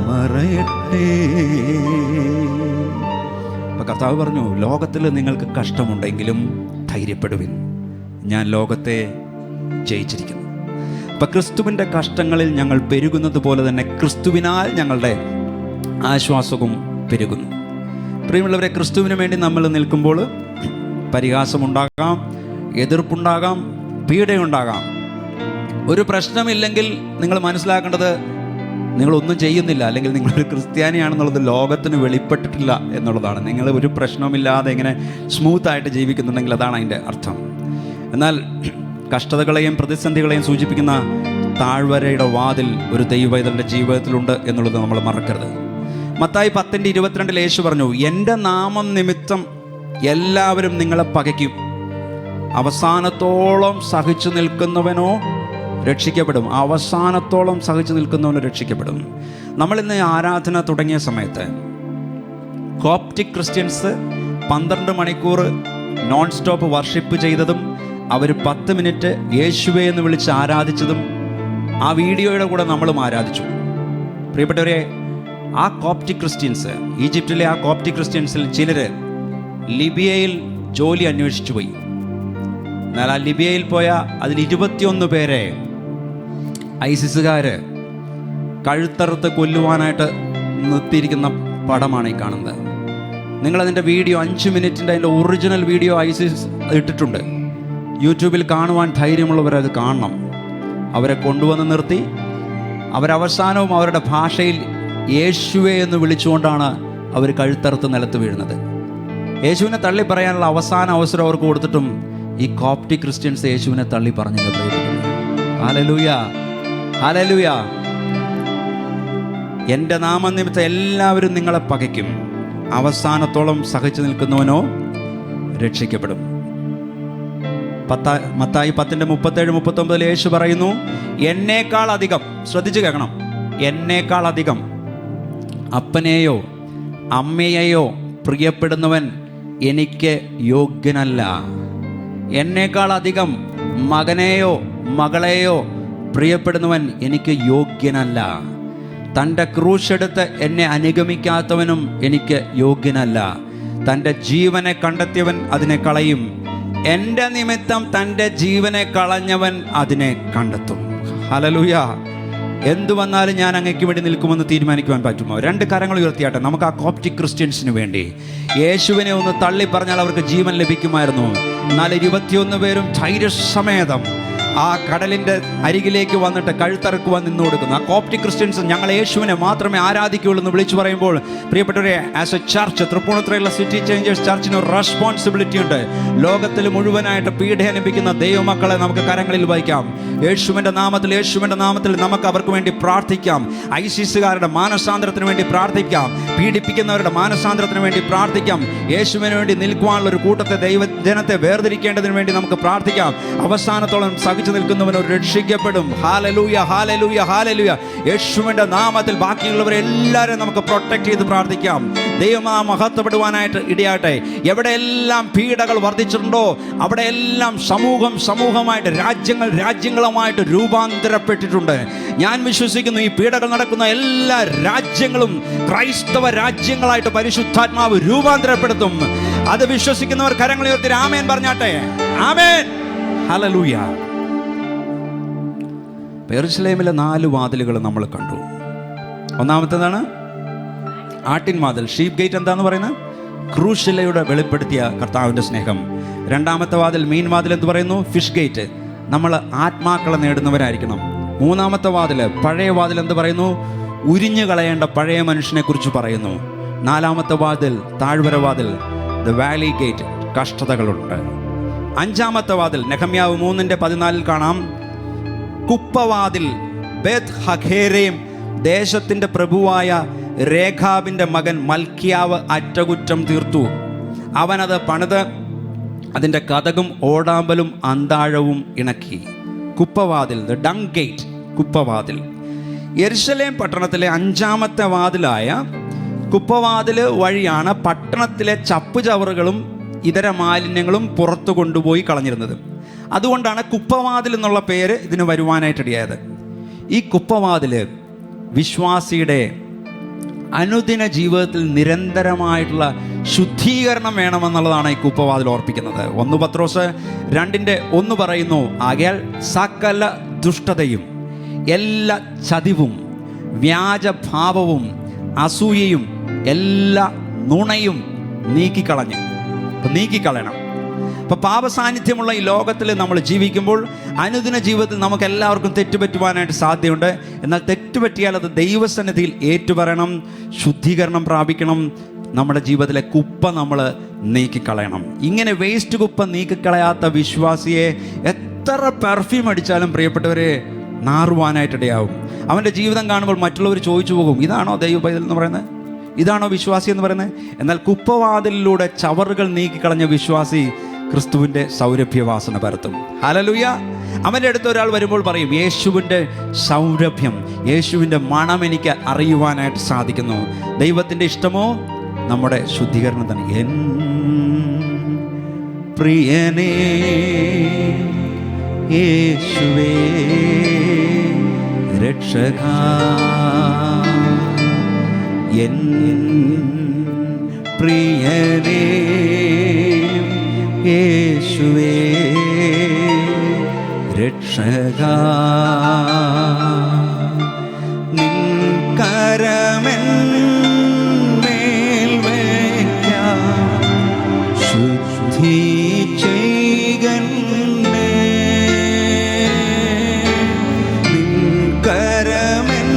മറയട്ടെ. അപ്പം കർത്താവ് പറഞ്ഞു, ലോകത്തിൽ നിങ്ങൾക്ക് കഷ്ടമുണ്ടെങ്കിലും ധൈര്യപ്പെടുവിൻ, ഞാൻ ലോകത്തെ ജയിച്ചിരിക്കുന്നു. അപ്പം ക്രിസ്തുവിൻ്റെ കഷ്ടങ്ങളിൽ ഞങ്ങൾ പെരുകുന്നത് പോലെ തന്നെ ക്രിസ്തുവിനാൽ ഞങ്ങളുടെ ആശ്വാസവും പെരുകുന്നു. പ്രിയമുള്ളവരെ, ക്രിസ്തുവിന് വേണ്ടി നമ്മൾ നിൽക്കുമ്പോൾ പരിഹാസമുണ്ടാകാം, എതിർപ്പുണ്ടാകാം, പീഡയുണ്ടാകാം. ഒരു പ്രശ്നമില്ലെങ്കിൽ നിങ്ങൾ മനസ്സിലാക്കേണ്ടത് നിങ്ങളൊന്നും ചെയ്യുന്നില്ല, അല്ലെങ്കിൽ നിങ്ങളൊരു ക്രിസ്ത്യാനിയാണെന്നുള്ളത് ലോകത്തിന് വെളിപ്പെട്ടിട്ടില്ല എന്നുള്ളതാണ്. നിങ്ങൾ ഒരു പ്രശ്നവുമില്ലാതെ ഇങ്ങനെ സ്മൂത്തായിട്ട് ജീവിക്കുന്നുണ്ടെങ്കിൽ അതാണ് അതിൻ്റെ അർത്ഥം. എന്നാൽ കഷ്ടതകളെയും പ്രതിസന്ധികളെയും സൂചിപ്പിക്കുന്ന താഴ്വരയുടെ വാതിൽ ഒരു ദൈവവേദലിൻ്റെ ജീവിതത്തിലുണ്ട് എന്നുള്ളത് നമ്മൾ മറക്കരുത്. മത്തായി 10:22 യേശു പറഞ്ഞു, എൻ്റെ നാമം നിമിത്തം എല്ലാവരും നിങ്ങളെ പകയ്ക്കും, അവസാനത്തോളം സഹിച്ചു നിൽക്കുന്നവനോ രക്ഷിക്കപ്പെടും. അവസാനത്തോളം സഹിച്ചു നിൽക്കുന്നവനോ രക്ഷിക്കപ്പെടും. നമ്മളിന്ന് ആരാധന തുടങ്ങിയ സമയത്ത് കോപ്റ്റിക് ക്രിസ്ത്യൻസ് 12 മണിക്കൂർ നോൺ സ്റ്റോപ്പ് വർഷിപ്പ് ചെയ്തതും അവർ 10 മിനിറ്റ് യേശുവേ എന്ന് വിളിച്ച് ആരാധിച്ചതും ആ വീഡിയോയുടെ കൂടെ നമ്മളും ആരാധിച്ചു. പ്രിയപ്പെട്ടവരെ, ആ കോപ്റ്റിക് ക്രിസ്ത്യൻസ്, ഈജിപ്തിലെ ആ കോപ്റ്റിക് ക്രിസ്ത്യൻസിൽ ചിലർ ലിബിയയിൽ ജോലി അന്വേഷിച്ചു പോയി. എന്നാൽ ആ ലിബിയയിൽ പോയ അതിൽ 21 പേരെ ഐസിസുകാർ കഴുത്തറുത്ത് കൊല്ലുവാനായിട്ട് നിർത്തിയിരിക്കുന്ന പടമാണ് ഈ കാണുന്നത്. നിങ്ങളതിൻ്റെ വീഡിയോ 5 മിനിറ്റിൻ്റെ അതിൻ്റെ ഒറിജിനൽ വീഡിയോ ഐസിസ് ഇട്ടിട്ടുണ്ട്. യൂട്യൂബിൽ കാണുവാൻ ധൈര്യമുള്ളവരത് കാണണം. അവരെ കൊണ്ടുവന്ന് നിർത്തി അവരവസാനവും അവരുടെ ഭാഷയിൽ യേശുവേ എന്ന് വിളിച്ചുകൊണ്ടാണ് അവർ കഴുത്തറുത്ത് നിലത്ത് വീഴുന്നത്. യേശുവിനെ തള്ളി പറയാനുള്ള അവസാന അവസരം അവർക്ക് കൊടുത്തിട്ടും ഈ കോപ്റ്റിക് ക്രിസ്ത്യൻസ് യേശുവിനെ തള്ളി പറഞ്ഞില്ല. Hallelujah, hallelujah. എൻ്റെ നാമനിമിത്തം എല്ലാവരും നിങ്ങളെ പകയ്ക്കും, അവസാനത്തോളം സഹിച്ചു നിൽക്കുന്നവനോ രക്ഷിക്കപ്പെടും. മത്തായി 10:37-39 യേശു പറയുന്നു, എന്നേക്കാൾ അധികം, ശ്രദ്ധിച്ചു കേൾക്കണം, എന്നേക്കാൾ അധികം അപ്പനെയോ അമ്മയെയോ പ്രിയപ്പെടുന്നവൻ എനിക്ക് യോഗ്യനല്ല. എന്നേക്കാൾ അധികം മകനെയോ മകളെയോ പ്രിയപ്പെടുന്നവൻ എനിക്ക് യോഗ്യനല്ല. തൻ്റെ ക്രൂശെടുത്ത് എന്നെ അനുഗമിക്കാത്തവനും എനിക്ക് യോഗ്യനല്ല. തൻ്റെ ജീവനെ കണ്ടെത്തിയവൻ അതിനെ കളയും, എൻ്റെ നിമിത്തം തൻ്റെ ജീവനെ കളഞ്ഞവൻ അതിനെ കണ്ടെത്തും. ഹല്ലേലൂയ. എന്തു വന്നാലും ഞാൻ അങ്ങയ്ക്ക് വേണ്ടി നിൽക്കുമെന്ന് തീരുമാനിക്കുവാൻ പറ്റുമോ? 2 കരങ്ങൾ ഉയർത്തിയാട്ടെ. നമുക്ക് ആ കോപ്റ്റിക് ക്രിസ്ത്യൻസിന് വേണ്ടി യേശുവിനെ ഒന്ന് തള്ളി പറഞ്ഞാൽ അവർക്ക് ജീവൻ ലഭിക്കുമായിരുന്നു. എന്നാൽ 21 പേരും ധൈര്യസമേതം ആ കടലിൻ്റെ അരികിലേക്ക് വന്നിട്ട് കഴുത്തറക്കുവാൻ നിന്നു കൊടുക്കുന്നു. ആ കോപ്റ്റിക് ക്രിസ്ത്യൻസ് ഞങ്ങൾ യേശുവിനെ മാത്രമേ ആരാധിക്കുകയുള്ളൂ എന്ന് വിളിച്ചു പറയുമ്പോൾ, പ്രിയപ്പെട്ടവരെ, ആസ് എ ചർച്ച്, തൃപ്പൂണിത്തുറയുള്ള സിറ്റി ചേഞ്ചേഴ്സ് ചർച്ചിന് ഒരു റെസ്പോൺസിബിലിറ്റി ഉണ്ട്. ലോകത്തിൽ മുഴുവനായിട്ട് പീഡ അനുഭവിക്കുന്ന ദൈവമക്കളെ നമുക്ക് കരങ്ങളിൽ വഹിക്കാം. യേശുവിൻ്റെ നാമത്തിൽ നമുക്ക് അവർക്ക് വേണ്ടി പ്രാർത്ഥിക്കാം. ഐസിസുകാരുടെ മാനസാന്തരത്തിന് വേണ്ടി പ്രാർത്ഥിക്കാം. പീഡിപ്പിക്കുന്നവരുടെ മാനസാന്തരത്തിന് വേണ്ടി പ്രാർത്ഥിക്കാം. യേശുവിന് വേണ്ടി നിൽക്കുവാനുള്ള ഒരു കൂട്ടത്തെ ദൈവജനത്തെ വേർതിരിക്കേണ്ടതിന് വേണ്ടി നമുക്ക് പ്രാർത്ഥിക്കാം. അവസാനത്തോളം നിൽക്കുന്നവനോ രക്ഷിക്കപ്പെടും. ഹല്ലേലൂയ, ഹല്ലേലൂയ, ഹല്ലേലൂയ. യേശുവിന്റെ നാമത്തിൽ ബാക്കിയുള്ളവരെ എല്ലാവരെയും നമുക്ക് പ്രൊട്ടക്ട് ചെയ്ത് പ്രാർത്ഥിക്കാം. ദൈവനാമം മഹത്വപ്പെടുവാനായിട്ട് ഇടയാട്ടെ. എവിടെയെല്ലാം പീഡകൾ വർദ്ധിച്ചിട്ടുണ്ടോ അവിടെയെല്ലാം സമൂഹമായിട്ട് രാജ്യങ്ങളുമായിട്ട് രൂപാന്തരപ്പെട്ടിട്ടുണ്ട്. ഞാൻ വിശ്വസിക്കുന്നു ഈ പീഡകൾ നടക്കുന്ന എല്ലാ രാജ്യങ്ങളും ക്രൈസ്തവ രാജ്യങ്ങളായിട്ട് പരിശുദ്ധാത്മാവ് രൂപാന്തരപ്പെടുത്തും. അത് വിശ്വസിക്കുന്നവർ കരങ്ങൾ ഉയർത്തി ആമേൻ പറഞ്ഞാട്ടെ. ആമേൻ, ഹല്ലേലൂയ. യെരൂശലേമിലെ 4 വാതിലുകൾ നമ്മൾ കണ്ടു. ഒന്നാമത്തേതാണ് ആട്ടിൻ വാതിൽ, ഷീപ്പ് ഗേറ്റ്. എന്താന്ന് പറയുന്നത്? ക്രൂശിലയുടെ വെളിപ്പെടുത്തിയ കർത്താവിൻ്റെ സ്നേഹം. 2ാമത്തെ വാതിൽ, മീൻ വാതിൽ എന്ന് പറയുന്നു, ഫിഷ് ഗേറ്റ്. നമ്മൾ ആത്മാക്കളെ നേടുന്നവരായിരിക്കണം. 3ാമത്തെ വാതിൽ, പഴയ വാതിൽ എന്ന് പറയുന്നു, ഉരിഞ്ഞു കളയേണ്ട പഴയ മനുഷ്യനെ കുറിച്ച് പറയുന്നു. 4ാമത്തെ വാതിൽ, താഴ്വര വാതിൽ, ദ വാലി ഗേറ്റ്, കഷ്ടതകളുണ്ട്. 5ാമത്തെ വാതിൽ, നെഹമ്യാവ് 3:14 കാണാം, കുപ്പവാതിൽ, ബേത്ത് ഹഖേരയും, ദേശത്തിൻ്റെ പ്രഭുവായ രേഖാബിൻ്റെ മകൻ മൽക്കിയാവ് അറ്റകുറ്റം തീർത്തു. അവനത് പണിത് അതിൻ്റെ കതകും ഓടാമ്പലും അന്താഴവും ഇണക്കി. കുപ്പവാതിൽ, ദ ഡങ് ഗേറ്റ്, കുപ്പവാതിൽ. യെരൂശലേം പട്ടണത്തിലെ 5ാമത്തെ വാതിലായ കുപ്പവാതിൽ വഴിയാണ് പട്ടണത്തിലെ ചപ്പുചവറുകളും ഇതര മാലിന്യങ്ങളും പുറത്തു കൊണ്ടുപോയി കളഞ്ഞിരുന്നത്. അതുകൊണ്ടാണ് കുപ്പവാതിൽ എന്നുള്ള പേര് ഇതിന് വരുവാനായിട്ടിടയായത്. ഈ കുപ്പവാതിൽ വിശ്വാസിയുടെ അനുദിന ജീവിതത്തിൽ നിരന്തരമായിട്ടുള്ള ശുദ്ധീകരണം വേണമെന്നുള്ളതാണ് ഈ കുപ്പവാതിൽ ഓർപ്പിക്കുന്നത്. 1 പത്രോസ് 2:1 പറയുന്നു, ആകയാൽ സകല ദുഷ്ടതയും എല്ലാ ചതിവും വ്യാജഭാവവും അസൂയയും എല്ലാ നുണയും നീക്കിക്കളയണം. അപ്പോൾ പാപസാന്നിധ്യമുള്ള ഈ ലോകത്തിൽ നമ്മൾ ജീവിക്കുമ്പോൾ അനുദിന ജീവിതത്തിൽ നമുക്ക് എല്ലാവർക്കും തെറ്റുപറ്റുവാനായിട്ട് സാധ്യതയുണ്ട്. എന്നാൽ തെറ്റുപറ്റിയാൽ അത് ദൈവസന്നിധിയിൽ ഏറ്റുപറയണം, ശുദ്ധീകരണം പ്രാപിക്കണം. നമ്മുടെ ജീവിതത്തിലെ കുപ്പ നമ്മൾ നീക്കിക്കളയണം. ഇങ്ങനെ വേസ്റ്റ് കുപ്പ നീക്കിക്കളയാത്ത വിശ്വാസിയെ എത്ര പെർഫ്യൂം അടിച്ചാലും പ്രിയപ്പെട്ടവരെ നാറുവാനായിട്ടിടയാവും. അവൻ്റെ ജീവിതം കാണുമ്പോൾ മറ്റുള്ളവർ ചോദിച്ചു പോകും, ഇതാണോ ദൈവ പൈതൽ എന്ന് പറയുന്നത്? ഇതാണോ വിശ്വാസി എന്ന് പറയുന്നത്? എന്നാൽ കുപ്പവാതിലിലൂടെ ചവറുകൾ നീക്കിക്കളഞ്ഞ വിശ്വാസി ക്രിസ്തുവിൻ്റെ സൗരഭ്യവാസന പരത്തും. ഹല്ലേലൂയ. അവൻ്റെ അടുത്ത് ഒരാൾ വരുമ്പോൾ പറയും, യേശുവിൻ്റെ സൗരഭ്യം, യേശുവിൻ്റെ മണം എനിക്ക് അറിയുവാനായിട്ട് സാധിക്കുന്നു. ദൈവത്തിൻ്റെ ഇഷ്ടമോ നമ്മുടെ ശുദ്ധീകരണം തന്നെ. എൻ പ്രിയനേ യേശുവേ രക്ഷകാ, എൻ പ്രിയനേ യേശുവേ രക്ഷകാ, നിൻ കരമെന്മേൽ വയ്ക്കാം, ശുദ്ധി ചെയ്യണമേ. നിൻ കരമെന്മേൽ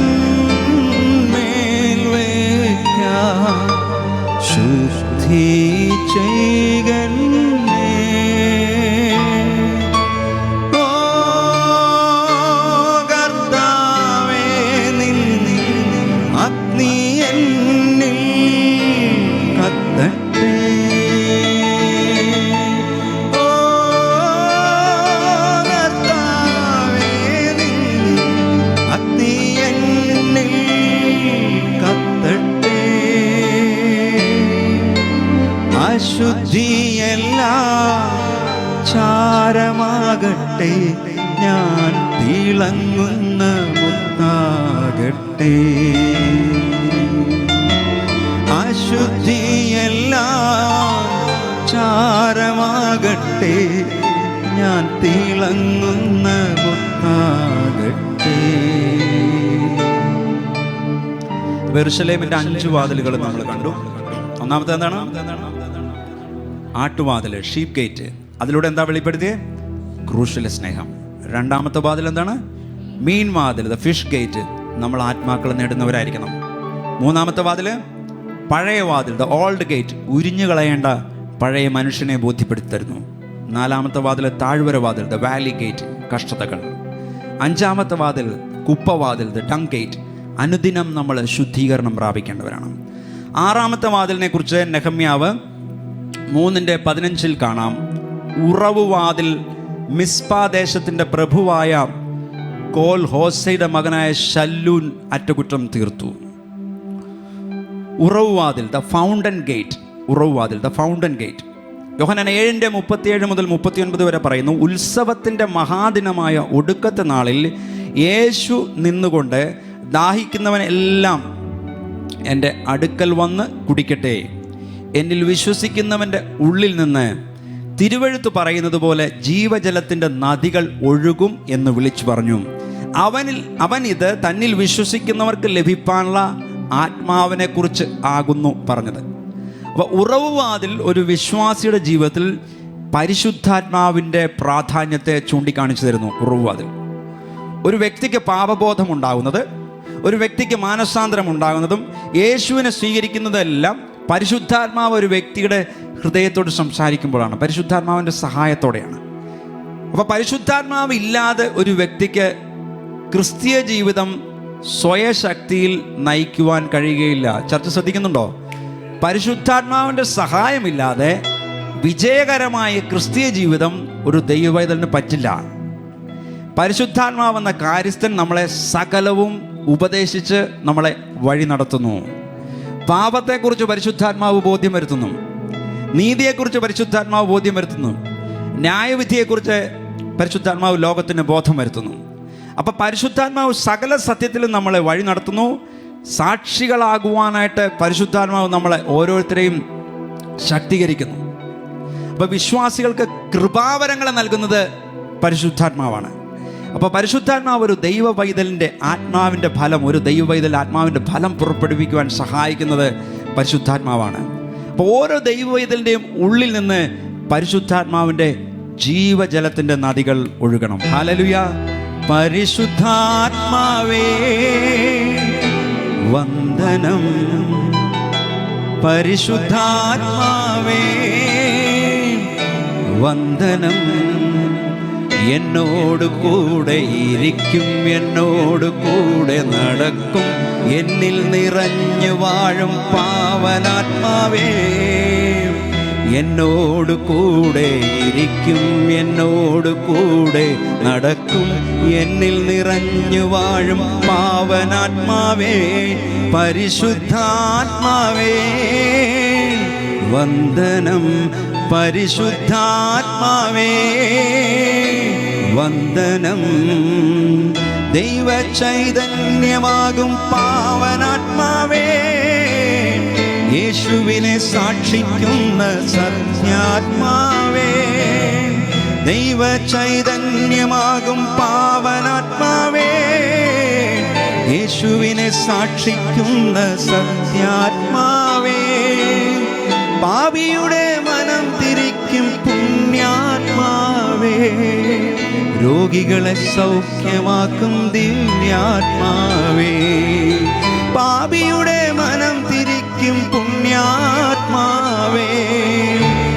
എന്നിൽ കത്തട്ടെ. ഓ കർത്താവേ, നിൻ അഗ്നി എന്നിൽ കത്തട്ടെ. അശുദ്ധിയെല്ലാം ചാരമാകട്ടെ, ഞാൻ തിളങ്ങുന്ന മുത്താകട്ടെ. അശുദ്ധിയെല്ലാം ചാരമാകട്ടെ, ഞാൻ തിളങ്ങുന്ന മുത്താകട്ടെ. യെരൂശലേമിന്റെ 5 വാതിലുകൾ നമ്മൾ കണ്ടു. ഒന്നാമത്തെ എന്താണ്? ആട്ടുവാതിൽ, ഷീപ്പ് ഗേറ്റ്. അതിലൂടെ എന്താ വെളിപ്പെടുത്തിയത്? ക്രൂശിലെ സ്നേഹം. രണ്ടാമത്തെ വാതിൽ എന്താണ്? മീൻ വാതിൽ, ദ ഫിഷ് ഗേറ്റ്. നമ്മൾ ആത്മാക്കൾ നേടുന്നവരായിരിക്കണം. മൂന്നാമത്തെ വാതിൽ പഴയ വാതിൽ, ദ ഓൾഡ് ഗേറ്റ്. ഉരിഞ്ഞു കളയേണ്ട പഴയ മനുഷ്യനെ ബോധ്യപ്പെടുത്തി തരുന്നു. നാലാമത്തെ വാതിൽ താഴ്വര വാതിൽ, ദ വാലി ഗേറ്റ്, കഷ്ടതകൾ. അഞ്ചാമത്തെ വാതിൽ കുപ്പവാതിൽ, ദ ഡങ് ഗേറ്റ്. അനുദിനം നമ്മൾ ശുദ്ധീകരണം പ്രാപിക്കേണ്ടവരാണ്. ആറാമത്തെ വാതിലിനെ കുറിച്ച് നെഹമ്യാവ് 3:15 കാണാം. ഉറവ് വാതിൽ മിസ്പാ ദേശത്തിൻ്റെ പ്രഭുവായ കോൽ ഹോസയുടെ മകനായ ശല്ലൂൻ അറ്റകുറ്റം തീർത്തു. ഉറവ് വാതിൽ, ദ ഫൗണ്ടൻ ഗേറ്റ്. ഉറവ് വാതിൽ, ദ ഫൗണ്ടൻ ഗേറ്റ്. യോഹന്നാൻ 7:37 മുതൽ 39 വരെ പറയുന്നു, ഉത്സവത്തിൻ്റെ മഹാദിനമായ ഒടുക്കത്തെ നാളിൽ യേശു നിന്നുകൊണ്ട് ദാഹിക്കുന്നവനെല്ലാം എൻ്റെ അടുക്കൽ വന്ന് കുടിക്കട്ടെ. എന്നിൽ വിശ്വസിക്കുന്നവൻ്റെ ഉള്ളിൽ നിന്ന് തിരുവെഴുത്ത് പറയുന്നത് പോലെ ജീവജലത്തിൻ്റെ നദികൾ ഒഴുകും എന്ന് വിളിച്ചു പറഞ്ഞു. അവൻ ഇത് തന്നിൽ വിശ്വസിക്കുന്നവർക്ക് ലഭിക്കാനുള്ള ആത്മാവിനെ കുറിച്ച് ആകുന്നു പറഞ്ഞത്. അപ്പോൾ ഉറവ് വാതിൽ ഒരു വിശ്വാസിയുടെ ജീവിതത്തിൽ പരിശുദ്ധാത്മാവിൻ്റെ പ്രാധാന്യത്തെ ചൂണ്ടിക്കാണിച്ചു തരുന്നു. ഉറവ് വാതിൽ ഒരു വ്യക്തിക്ക് പാപബോധം ഉണ്ടാകുന്നത്, ഒരു വ്യക്തിക്ക് മാനസാന്തരം ഉണ്ടാകുന്നതും യേശുവിനെ സ്വീകരിക്കുന്നതെല്ലാം പരിശുദ്ധാത്മാവ് ഒരു വ്യക്തിയുടെ ഹൃദയത്തോട് സംസാരിക്കുമ്പോഴാണ്, പരിശുദ്ധാത്മാവിൻ്റെ സഹായത്തോടെയാണ്. അപ്പോൾ പരിശുദ്ധാത്മാവ് ഇല്ലാതെ ഒരു വ്യക്തിക്ക് ക്രിസ്തീയ ജീവിതം സ്വയശക്തിയിൽ നയിക്കുവാൻ കഴിയുകയില്ല. ചർച്ച ശ്രദ്ധിക്കുന്നുണ്ടോ? പരിശുദ്ധാത്മാവിൻ്റെ സഹായമില്ലാതെ വിജയകരമായ ക്രിസ്തീയ ജീവിതം ഒരു ദൈവവൈതലിന് പറ്റില്ല. പരിശുദ്ധാത്മാവെന്ന കാര്യസ്ഥൻ നമ്മളെ സകലവും ഉപദേശിച്ച് നമ്മളെ വഴി നടത്തുന്നു. പാപത്തെക്കുറിച്ച് പരിശുദ്ധാത്മാവ് ബോധ്യം വരുത്തുന്നു, നീതിയെക്കുറിച്ച് പരിശുദ്ധാത്മാവ് ബോധ്യം വരുത്തുന്നു, ന്യായവിധിയെക്കുറിച്ച് പരിശുദ്ധാത്മാവ് ലോകത്തിന് ബോധം വരുത്തുന്നു. അപ്പം പരിശുദ്ധാത്മാവ് സകല സത്യത്തിലും നമ്മളെ വഴി നടത്തുന്നു. സാക്ഷികളാകുവാനായിട്ട് പരിശുദ്ധാത്മാവ് നമ്മളെ ഓരോരുത്തരെയും ശക്തീകരിക്കുന്നു. അപ്പോൾ വിശ്വാസികൾക്ക് കൃപാവരങ്ങളെ നൽകുന്നത് പരിശുദ്ധാത്മാവാണ്. അപ്പോൾ പരിശുദ്ധാത്മാവ് ഒരു ദൈവ പൈതലിൻ്റെ ആത്മാവിൻ്റെ ഫലം, ഒരു ദൈവ പൈതൽ ആത്മാവിൻ്റെ ഫലം പുറപ്പെടുവിക്കുവാൻ സഹായിക്കുന്നത് പരിശുദ്ധാത്മാവാണ്. അപ്പോൾ ഓരോ ദൈവ പൈതലിൻ്റെയും ഉള്ളിൽ നിന്ന് പരിശുദ്ധാത്മാവിൻ്റെ ജീവജലത്തിൻ്റെ നദികൾ ഒഴുകണം. ഹല്ലേലൂയ. പരിശുദ്ധാത്മാവേ വന്ദനം, പരിശുദ്ധാത്മാവേ വന്ദനം. എന്നോട് കൂടെ ഇരിക്കും, എന്നോട് കൂടെ നടക്കും, എന്നിൽ നിറഞ്ഞു വാഴും പാവനാത്മാവേ. എന്നോട് കൂടെ ഇരിക്കും, എന്നോട് കൂടെ നടക്കും, എന്നിൽ നിറഞ്ഞു വാഴും പാവനാത്മാവേ. പരിശുദ്ധാത്മാവേ വന്ദനം, പരിശുദ്ധാത്മാവേ വന്ദനം. ദൈവ ചൈതന്യമാകും പാവനാത്മാവേ, യേശുവിനെ സാക്ഷിക്കുന്ന സത്യാത്മാവേ. ദൈവ ചൈതന്യമാകും പാവനാത്മാവേ, യേശുവിനെ സാക്ഷിക്കുന്ന സത്യാത്മാവേ. പാപിയുടെ മനം തിരിക്കും പുണ്യാത്മാവേ, രോഗികളെ സൗഖ്യമാക്കും ദിവ്യാത്മാവേ. പാപിയുടെ മനം തിരിക്കും പുണ്യാത്മാവേ,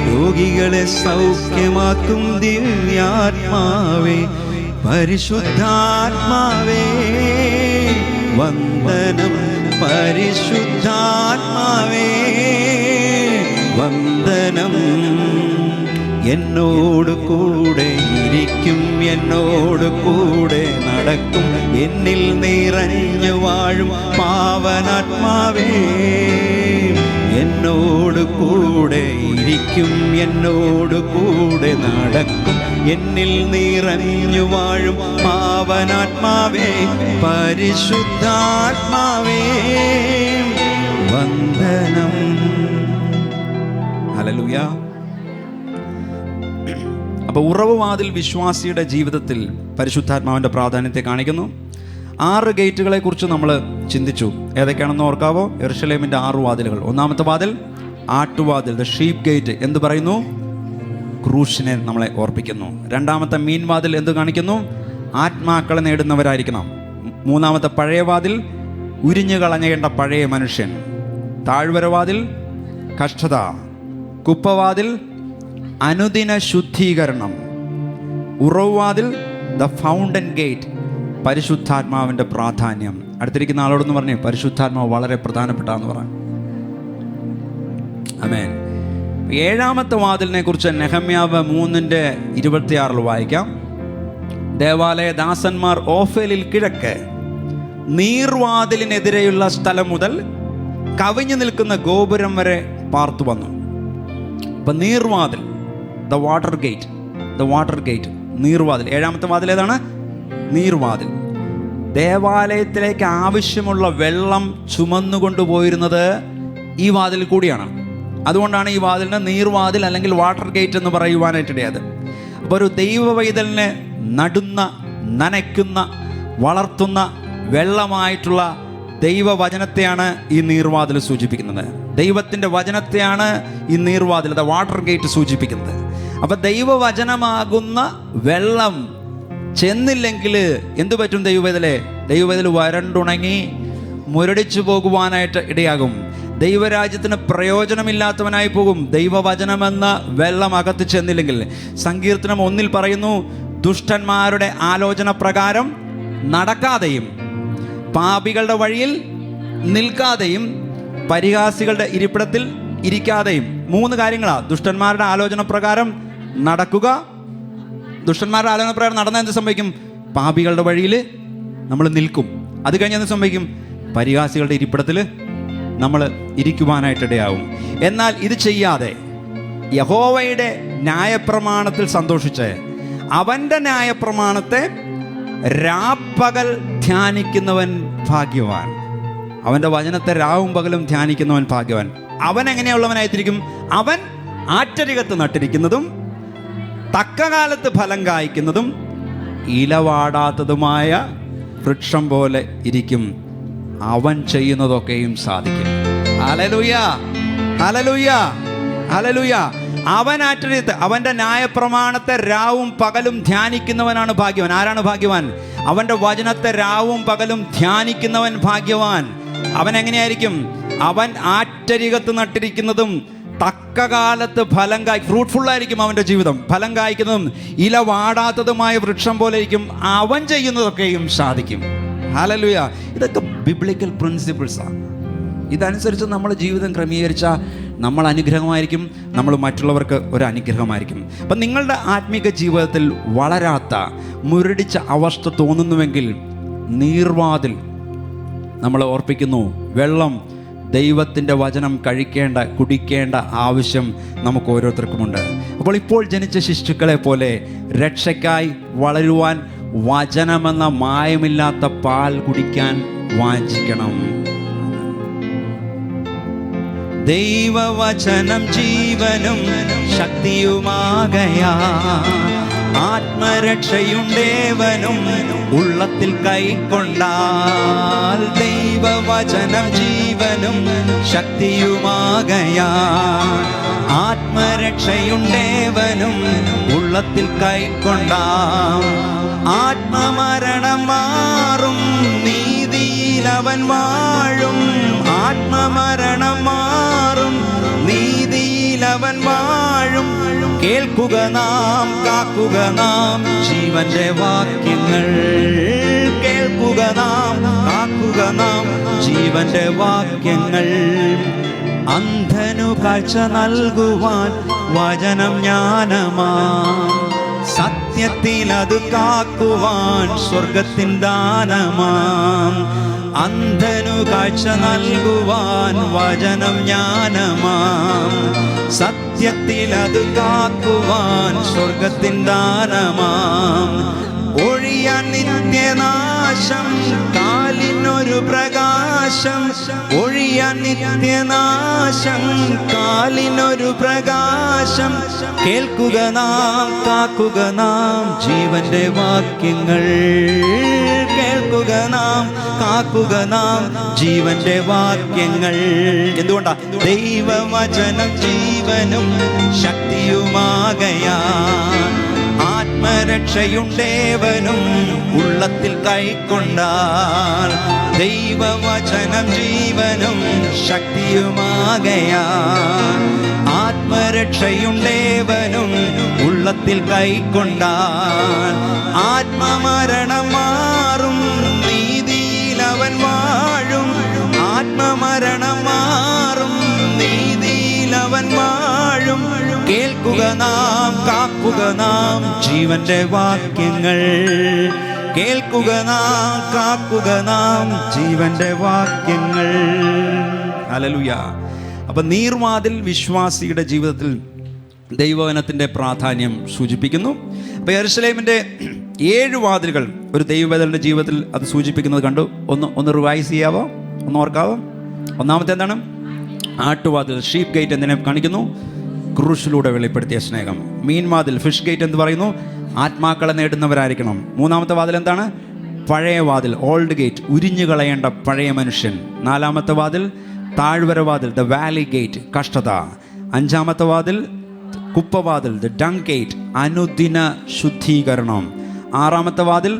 രോഗികളെ സൗഖ്യമാക്കും ദിവ്യാത്മാവേ. പരിശുദ്ധാത്മാവേ വന്ദനം, പരിശുദ്ധാത്മാവേ വന്ദനം. എന്നോട് കൂടെ ഇരിക്കും, എന്നോട് കൂടെ നടക്കും, എന്നിൽ നിറഞ്ഞു വാഴും പാവനാത്മാവേ. എന്നോട് കൂടെ ഇരിക്കും, എന്നോട് കൂടെ നടക്കും, എന്നിൽ നിറഞ്ഞു വാഴും പാവനാത്മാവേ. പരിശുദ്ധാത്മാവേ വന്ദനം. ഹല്ലേലൂയ. അപ്പോൾ ഉറവുവാതിൽ വിശ്വാസിയുടെ ജീവിതത്തിൽ പരിശുദ്ധാത്മാവിൻ്റെ പ്രാധാന്യത്തെ കാണിക്കുന്നു. 6 ഗേറ്റുകളെ കുറിച്ച് നമ്മൾ ചിന്തിച്ചു. ഏതൊക്കെയാണെന്ന് ഓർക്കാവോ? യെരുശലേമിൻ്റെ 6 വാതിലുകൾ. ഒന്നാമത്തെ വാതിൽ ആട്ടുവാതിൽ, ദ ഷീപ്പ് ഗേറ്റ് എന്ത് പറയുന്നു? ക്രൂശിനെ നമ്മളെ ഓർപ്പിക്കുന്നു. രണ്ടാമത്തെ മീൻ വാതിൽ എന്ത് കാണിക്കുന്നു? ആത്മാക്കളെ നേടുന്നവരായിരിക്കണം. മൂന്നാമത്തെ പഴയ വാതിൽ ഉരിഞ്ഞു കളഞ്ഞേണ്ട പഴയ മനുഷ്യൻ. താഴ്വരവാതിൽ കഷ്ടത. കുപ്പവാതിൽ അനുദിന ശുദ്ധീകരണം. ഉറവുവാതിൽ ദ ഫൗണ്ടൻ ഗേറ്റ്, പരിശുദ്ധാത്മാവിൻ്റെ പ്രാധാന്യം. അടുത്തിരിക്കുന്ന ആളോടൊന്ന് പറഞ്ഞു, പരിശുദ്ധാത്മാവ് വളരെ പ്രധാനപ്പെട്ടാന്ന് പറഞ്ഞു. ആമേൻ. 7ാമത്തെ വാതിലിനെ കുറിച്ച് നെഹമ്യാവ് 3:26 വായിക്കാം. ദേവാലയ ദാസന്മാർ ഓഫേലിൽ കിഴക്ക് നീർവാതിലിനെതിരെയുള്ള സ്ഥലം മുതൽ കവിഞ്ഞു നിൽക്കുന്ന ഗോപുരം വരെ പാർത്തു വന്നു. അപ്പം നീർവാതിൽ, the water gate, the water gate, നീർവാതിൽ. 7ാമത്തെ വാതിൽ ഏതാണ്? നീർവാതിൽ. ദേവാലയത്തിലേക്ക് ആവശ്യമുള്ള വെള്ളം ചുമന്നുകൊണ്ടുപോയിരുന്നത് ഈ വാതിൽ കൂടിയാണ്. അതുകൊണ്ടാണ് ഈ വാതിലിന് നീർവാതിൽ അല്ലെങ്കിൽ വാട്ടർ ഗേറ്റ് എന്ന് പറയുവാനായിട്ടിടയത്. അപ്പോൾ ഒരു ദൈവ പൈതലിനെ നടുന്ന, നനയ്ക്കുന്ന, വളർത്തുന്ന വെള്ളമായിട്ടുള്ള ദൈവവചനത്തെയാണ് ഈ നീർവാതിൽ സൂചിപ്പിക്കുന്നത്. ദൈവത്തിൻ്റെ വചനത്തെയാണ് ഈ നീർവാതിൽ, ദ വാട്ടർ ഗേറ്റ് സൂചിപ്പിക്കുന്നത്. അപ്പം ദൈവവചനമാകുന്ന വെള്ളം ചെന്നില്ലെങ്കിൽ എന്തു പറ്റും? ദൈവവേദല വരണ്ടുണങ്ങി മുരടിച്ചു പോകുവാനായിട്ട് ഇടയാകും. ദൈവരാജ്യത്തിന് പ്രയോജനമില്ലാത്തവനായി പോകും ദൈവവചനമെന്ന വെള്ളം അകത്ത് ചെന്നില്ലെങ്കിൽ. സങ്കീർത്തനം 1 പറയുന്നു, ദുഷ്ടന്മാരുടെ ആലോചന പ്രകാരം നടക്കാതെയും പാപികളുടെ വഴിയിൽ നിൽക്കാതെയും പരിഹാസികളുടെ ഇരിപ്പിടത്തിൽ ഇരിക്കാതെയും. 3 കാര്യങ്ങളാണ്. ദുഷ്ടന്മാരുടെ ആലോചന പ്രകാരം നടക്കുക. ദുഷ്ടന്മാരുടെ ആലോചന പ്രകാരം നടന്നാൽ എന്ത് സംഭവിക്കും? പാപികളുടെ വഴിയിൽ നമ്മൾ നിൽക്കും. അത് കഴിഞ്ഞ് എന്ത് സംഭവിക്കും? പരിഹാസികളുടെ ഇരിപ്പിടത്തിൽ നമ്മൾ ഇരിക്കുവാനായിട്ടിടയാവും. എന്നാൽ ഇത് ചെയ്യാതെ യഹോവയുടെ ന്യായപ്രമാണത്തിൽ സന്തോഷിച്ച് അവൻ്റെ ന്യായപ്രമാണത്തെ രാപ്പകൽ ധ്യാനിക്കുന്നവൻ ഭാഗ്യവാൻ. അവൻ്റെ വചനത്തെ രാവും പകലും ധ്യാനിക്കുന്നവൻ ഭാഗ്യവാൻ. അവൻ എങ്ങനെയുള്ളവനായിത്തിരിക്കും? അവൻ ആറ്റരികത്ത് നട്ടിരിക്കുന്നതും തക്കകാലത്ത് ഫലം കായ്ക്കുന്നതും ഇലവാടാത്തതുമായ വൃക്ഷം പോലെ ഇരിക്കും. അവൻ ചെയ്യുന്നതൊക്കെയും സാധിക്കും. ഹല്ലേലൂയ, ഹല്ലേലൂയ, ഹല്ലേലൂയ. അവൻ ആറ്റരികത്ത് അവൻ്റെ ന്യായപ്രമാണത്തെ രാവും പകലും ധ്യാനിക്കുന്നവനാണ് ഭാഗ്യവാൻ. ആരാണ് ഭാഗ്യവാൻ? അവൻ്റെ വചനത്തെ രാവും പകലും ധ്യാനിക്കുന്നവൻ ഭാഗ്യവാൻ. അവൻ എങ്ങനെയായിരിക്കും? അവൻ ആറ്റരികത്ത് നട്ടിരിക്കുന്നതും തക്കകാലത്ത് ഫലം ഫ്രൂട്ട്ഫുള്ളായിരിക്കും അവൻ്റെ ജീവിതം. ഫലം കായ്ക്കുന്നതും ഇല വാടാത്തതുമായ വൃക്ഷം പോലെ ഇരിക്കും. അവൻ ചെയ്യുന്നതൊക്കെയും സാധിക്കും. ഹല്ലേലൂയ. ഇതൊക്കെ ബിബ്ലിക്കൽ പ്രിൻസിപ്പിൾസാണ്. ഇതനുസരിച്ച് നമ്മൾ ജീവിതം ക്രമീകരിച്ചാൽ നമ്മൾ അനുഗ്രഹമായിരിക്കും, നമ്മൾ മറ്റുള്ളവർക്ക് ഒരു അനുഗ്രഹമായിരിക്കും. അപ്പം നിങ്ങളുടെ ആത്മീക ജീവിതത്തിൽ വളരാത്ത, മുരടിച്ച അവസ്ഥ തോന്നുന്നുവെങ്കിൽ നീർവാതിൽ നമ്മളെ ഓർപ്പിക്കുന്നു. വെള്ളം, ദൈവത്തിൻ്റെ വചനം കഴിക്കേണ്ട, കുടിക്കേണ്ട ആവശ്യം നമുക്ക് ഓരോരുത്തർക്കുമുണ്ട്. അപ്പോൾ ഇപ്പോൾ ജനിച്ച ശിശുക്കളെ പോലെ രക്ഷയ്ക്കായി വളരുവാൻ വചനമെന്ന മായമില്ലാത്ത പാൽ കുടിക്കാൻ വാഞ്ചിക്കണം. ദൈവവചനം ജീവനും ശക്തിയുമാകയാ, ആത്മരക്ഷയുണ്ടേവനും ഉള്ളത്തിൽ കൈക്കൊണ്ടാൽ. ദൈവവചനം ജീവനും ശക്തിയുമാകയാ, ആത്മരക്ഷയുണ്ടേവനും ഉള്ളത്തിൽ കൈക്കൊണ്ടാൽ. ആത്മമരണം മാറും, നീതിയിൽ അവൻ വാഴും. ആത്മമരണം മാറും, നീതിയിൽ അവൻ വാഴും. കേൾക്കുക നാം, കാക്കുക നാം ജീവന്റെ വാക്യങ്ങൾ. കേൾക്കുക നാം, നാം, കാക്കുക നാം ജീവന്റെ വാക്യങ്ങൾ. അന്ധനു കാഴ്ച നൽകുവാൻ വചനം ജ്ഞാനമാം, സത്യത്തിൽ അത് കാക്കുവാൻ സ്വർഗത്തിൻ ദാനമാം. അന്ധനു കാഴ്ച നൽകുവാൻ വചനം ജ്ഞാനമാം, സത്യത്തിൽ അത് കാക്കുവാൻ സ്വർഗത്തിൻ ദാനമാം. ഒഴിയാൻ നിത്യനാശം കാലിനൊരു പ്രകാശം, ഒഴിയാൻ നിത്യനാശം കാലിനൊരു പ്രകാശം. കേൾക്കുക നാം, കാക്കുക നാം ജീവന്റെ വാക്യങ്ങൾ. കേൾക്കുക നാം, കാക്കുക നാം ജീവന്റെ വാക്യങ്ങൾ. എന്തുകൊണ്ടാ? ദൈവവചനം ജീവനും ശക്തിയുമാകയാൽ, ആത്മരക്ഷയുണ്ടേവനും ഉള്ളത്തിൽ കൈക്കൊണ്ടാൽ. ദൈവവചനം ജീവനും ശക്തിയുമാകയാൽ, ആത്മരക്ഷയുണ്ടേവനും ഉള്ളത്തിൽ കൈക്കൊണ്ടാൽ. ആത്മമരണം മാറും, നീതിയിൽ അവൻ വാഴും. ആത്മമരണം മാറും, നീതിയിൽ അവൻ വാഴും. കേൾക്കുക നാം, കാക്കുക നാം ജീവന്റെ വാക്യങ്ങൾ. കേൾക്കുക നാം, കാക്കുക നാം ജീവന്റെ വാക്യങ്ങൾ. ഹല്ലേലൂയ. അപ്പം നീർവാതിൽ വിശ്വാസിയുടെ ജീവിതത്തിൽ ദൈവവചനത്തിൻ്റെ പ്രാധാന്യം സൂചിപ്പിക്കുന്നു. അപ്പോൾ യെരൂശലേമിൻ്റെ 7 വാതിലുകൾ ഒരു ദൈവവേദന്റെ ജീവിതത്തിൽ അത് സൂചിപ്പിക്കുന്നത് കണ്ടു. ഒന്ന് റിവൈസ് ചെയ്യാവോ? ഒന്ന് ഓർക്കാവോ? ഒന്നാമത്തെ എന്താണ്? ആട്ടുവാതിൽ, ഷീപ്പ് ഗേറ്റ് എന്തിനെ കാണിക്കുന്നു? ക്രൂശിലൂടെ വെളിപ്പെടുത്തിയ സ്നേഹം. മീൻവാതിൽ, ഫിഷ് ഗേറ്റ് എന്ന് പറയുന്നു, ആത്മാക്കളെ നേടുന്നവരായിരിക്കണം. മൂന്നാമത്തെ വാതിൽ എന്താണ്? പഴയ വാതിൽ, ഓൾഡ് ഗേറ്റ്, ഉരിഞ്ഞു കളയേണ്ട പഴയ മനുഷ്യൻ. നാലാമത്തെ വാതിൽ താഴ്വര വാതിൽ, ദ വാലി ഗേറ്റ്, കഷ്ടത. അഞ്ചാമത്തെ വാതിൽ കുപ്പവാതിൽ, ദ ഡങ് ഗേറ്റ്, അനുദിന ശുദ്ധീകരണം. ആറാമത്തെ വാതിൽ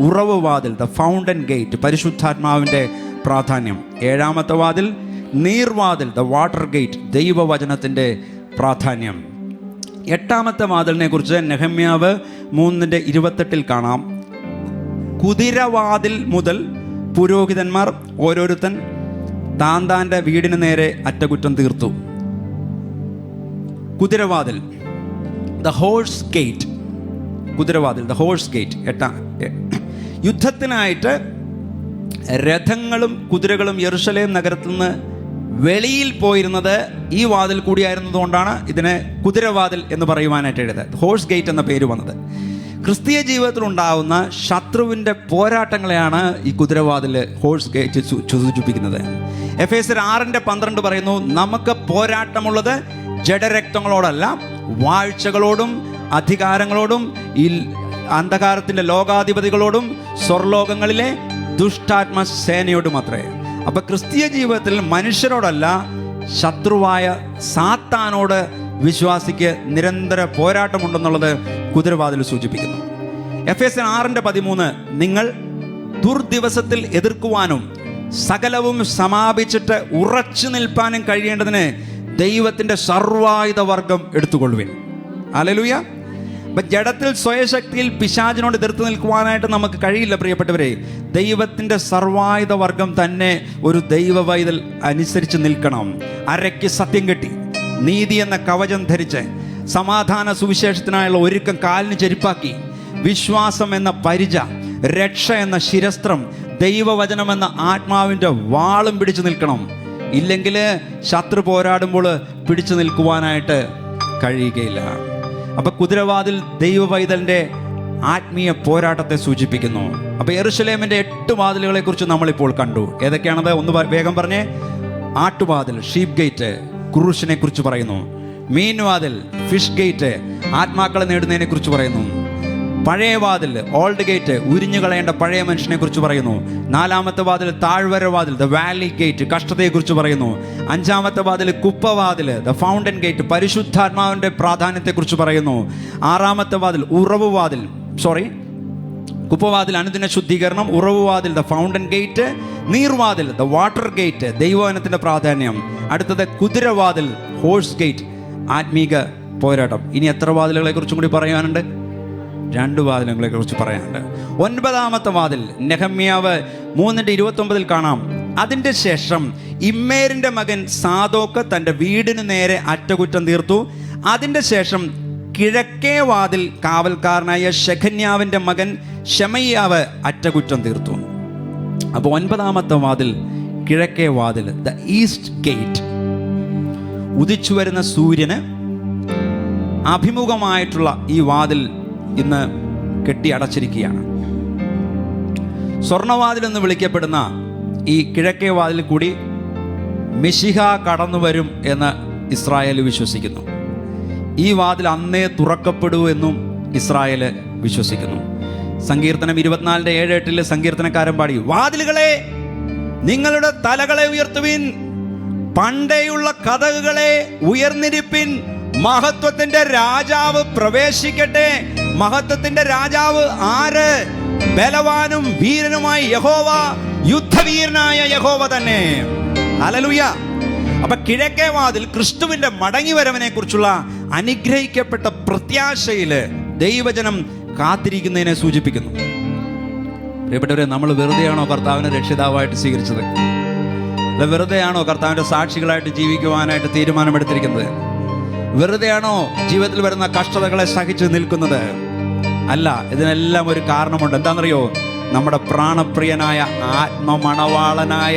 ഉറവ് വാതിൽ, ദ ഫൗണ്ടൻ ഗേറ്റ്, പരിശുദ്ധാത്മാവിൻ്റെ പ്രാധാന്യം. ഏഴാമത്തെ വാതിൽ നീർവാതിൽ, ദ വാട്ടർ ഗേറ്റ്, ദൈവവചനത്തിൻ്റെ പ്രാധാന്യം. എട്ടാമത്തെ വാതിലിനെ കുറിച്ച് നെഹമ്യാവ് 3:28 കാണാം. കുതിരവാതിൽ മുതൽ പുരോഹിതന്മാർ ഓരോരുത്തൻ താന്താൻ്റെ വീടിന് നേരെ അറ്റകുറ്റം തീർത്തു. കുതിരവാതിൽ, ദ ഹോഴ്സ് ഗേറ്റ്, കുതിരവാതിൽ, ദ ഹോഴ്സ് ഗേറ്റ്. യുദ്ധത്തിനായിട്ട് രഥങ്ങളും കുതിരകളും യെരൂശലേം നഗരത്തിൽ നിന്ന് വെളിയിൽ പോയിരുന്നത് ഈ വാതിൽ കൂടിയായിരുന്നതുകൊണ്ടാണ് ഇതിനെ കുതിരവാതിൽ എന്ന് പറയുവാനായിട്ട് എഴുതുന്നത്, ഹോഴ്സ് ഗേറ്റ് എന്ന പേര് വന്നത്. ക്രിസ്തീയ ജീവിതത്തിൽ ഉണ്ടാകുന്ന ശത്രുവിൻ്റെ പോരാട്ടങ്ങളെയാണ് ഈ കുതിരവാതിൽ, ഹോഴ്സ് ഗേറ്റ് സൂചിപ്പിക്കുന്നത്. എഫേസ്യർ 6:12 പറയുന്നു, നമുക്ക് പോരാട്ടമുള്ളത് ജഡരക്തങ്ങളോടല്ല, വാഴ്ചകളോടും അധികാരങ്ങളോടും ഈ അന്ധകാരത്തിൻ്റെ ലോകാധിപതികളോടും സ്വർലോകങ്ങളിലെ ദുഷ്ടാത്മ സേനയോടും അത്രേ. അപ്പം ക്രിസ്തീയ ജീവിതത്തിൽ മനുഷ്യരോടല്ല, ശത്രുവായ സാത്താനോട് വിശ്വാസിക്ക് നിരന്തര പോരാട്ടമുണ്ടെന്നുള്ളത് കുതിരവാതിൽ സൂചിപ്പിക്കുന്നു. എഫേസ്യർ 6:13 നിങ്ങൾ ദുർദിവസത്തിൽ എതിർക്കുവാനും സകലവും സമാപിച്ചിട്ട് ഉറച്ചു നിൽപ്പാനും കഴിയേണ്ടതിന് ദൈവത്തിൻ്റെ സർവായുധ വർഗം എടുത്തുകൊള്ളുവിൻ. ഹല്ലേലൂയ. അപ്പം ജഡത്തിൽ സ്വയശക്തിയിൽ പിശാചിനോട് എതിർത്ത് നിൽക്കുവാനായിട്ട് നമുക്ക് കഴിയില്ല പ്രിയപ്പെട്ടവരെ. ദൈവത്തിൻ്റെ സർവായുധ വർഗം തന്നെ ഒരു ദൈവ പൈതൽ അനുസരിച്ച് നിൽക്കണം. അരയ്ക്ക് സത്യം കെട്ടി, നീതി എന്ന കവചം ധരിച്ച്, സമാധാന സുവിശേഷത്തിനായുള്ള ഒരുക്കം കാലിന് ചെരുപ്പാക്കി, വിശ്വാസം എന്ന പരിച, രക്ഷ എന്ന ശിരസ്ത്രം, ദൈവവചനം എന്ന ആത്മാവിൻ്റെ വാളും പിടിച്ചു നിൽക്കണം. ഇല്ലെങ്കിൽ ശത്രു പോരാടുമ്പോൾ പിടിച്ചു നിൽക്കുവാനായിട്ട് കഴിയുകയില്ല. അപ്പം കുതിരവാതിൽ ദൈവ പൈതലിൻ്റെ ആത്മീയ പോരാട്ടത്തെ സൂചിപ്പിക്കുന്നു. അപ്പോൾ യെരൂശലേമിൻ്റെ 8 വാതിലുകളെ കുറിച്ച് നമ്മളിപ്പോൾ കണ്ടു. ഏതൊക്കെയാണത്? ഒന്ന് വേഗം പറഞ്ഞേ. ആട്ടുവാതിൽ, ഷീപ്പ് ഗേറ്റ്, ക്രൂശിനെ കുറിച്ച് പറയുന്നു. മീൻവാതിൽ, ഫിഷ് ഗേറ്റ്, ആത്മാക്കളെ നേടുന്നതിനെ കുറിച്ച് പറയുന്നു. പഴയ വാതിൽ, ഓൾഡ് ഗേറ്റ്, ഉരിഞ്ഞു കളയേണ്ട പഴയ മനുഷ്യനെ കുറിച്ച് പറയുന്നു. നാലാമത്തെ വാതിൽ താഴ്വര വാതിൽ, ദ വാലി ഗേറ്റ്, കഷ്ടതയെക്കുറിച്ച് പറയുന്നു. അഞ്ചാമത്തെ വാതിൽ കുപ്പവാതിൽ, ദ ഫൗണ്ടൻ ഗേറ്റ്, പരിശുദ്ധാത്മാവിൻ്റെ പ്രാധാന്യത്തെക്കുറിച്ച് പറയുന്നു. ആറാമത്തെ വാതിൽ കുപ്പവാതിൽ, അനുദിന ശുദ്ധീകരണം. ഉറവുവാതിൽ, ദ ഫൗണ്ടൻ ഗേറ്റ്. നീർവാതിൽ, ദ വാട്ടർ ഗേറ്റ്, ദൈവവചനത്തിൻ്റെ പ്രാധാന്യം. അടുത്തത് കുതിരവാതിൽ, ഹോഴ്സ് ഗേറ്റ്, ആത്മീക പോരാട്ടം. ഇനി എത്ര വാതിലുകളെ കുറിച്ചും കൂടി പറയാനുണ്ട്? 2 വാതിലുകളെ കുറിച്ച് പറയാനുണ്ട്. 9ാമത്തെ വാതിൽ നെഹമ്യാവ് 3:29 കാണാം. അതിൻ്റെ ശേഷം ഇമ്മേരിൻ്റെ മകൻ സാദോക്ക് തൻ്റെ വീടിന് നേരെ അറ്റകുറ്റം തീർത്തു. അതിൻ്റെ ശേഷം കിഴക്കേ വാതിൽ കാവൽക്കാരനായ ശെഖന്യാവിൻ്റെ മകൻ ശെമയ്യാവ് അറ്റകുറ്റം തീർത്തു. അപ്പോൾ 9ാമത്തെ വാതിൽ കിഴക്കേ വാതിൽ, ദ ഈസ്റ്റ് ഗേറ്റ്. ഉദിച്ചു വരുന്ന സൂര്യന് അഭിമുഖമായിട്ടുള്ള ഈ വാതിൽ ഇന്ന് കെട്ടി അടച്ചിരിക്കുകയാണ്. സ്വർണവാതിൽ എന്ന് വിളിക്കപ്പെടുന്ന ഈ കിഴക്കേ വാതിൽ കൂടി മെശിഹ കടന്നു വരും എന്ന് ഇസ്രായേൽ വിശ്വസിക്കുന്നു. ഈ വാതിൽ അന്നേ തുറക്കപ്പെടൂ എന്നും ഇസ്രായേൽ വിശ്വസിക്കുന്നു. സങ്കീർത്തനം 24:7-8 സങ്കീർത്തനക്കാരൻ പാടി, വാതിലുകളെ നിങ്ങളുടെ തലകളെ ഉയർത്തുവിൻ, പണ്ടേയുള്ള കതകുകളെ ഉയർന്നിരിപ്പിൻ, മഹത്വത്തിന്റെ രാജാവ് പ്രവേശിക്കട്ടെ. മഹത്വത്തിന്റെ രാജാവ് ആര്? ബലവാനും വീരനുമായ യഹോവ, യുദ്ധവീരനായ യഹോവ തന്നെ. ഹല്ലേലൂയ. അപ്പൊ കിഴക്കേ വാതിൽ ക്രിസ്തുവിന്റെ മടങ്ങിവരവിനെ കുറിച്ചുള്ള അനുഗ്രഹിക്കപ്പെട്ട പ്രത്യാശയില് ദൈവജനം കാത്തിരിക്കുന്നതിനെ സൂചിപ്പിക്കുന്നു. പ്രിയപ്പെട്ടവരെ, നമ്മൾ വെറുതെയാണോ കർത്താവിനെ രക്ഷിതാവായിട്ട് സ്വീകരിച്ചത്? അല്ല, വെറുതെയാണോ കർത്താവിന്റെ സാക്ഷികളായിട്ട് ജീവിക്കുവാനായിട്ട് തീരുമാനമെടുത്തിരിക്കുന്നത്? വെറുതെയാണോ ജീവിതത്തിൽ വരുന്ന കഷ്ടതകളെ സഹിച്ചു നിൽക്കുന്നത്? അല്ല, ഇതിനെല്ലാം ഒരു കാരണമുണ്ട്. എന്താണെന്നറിയോ? നമ്മുടെ പ്രാണപ്രിയനായ ആത്മമണവാളനായ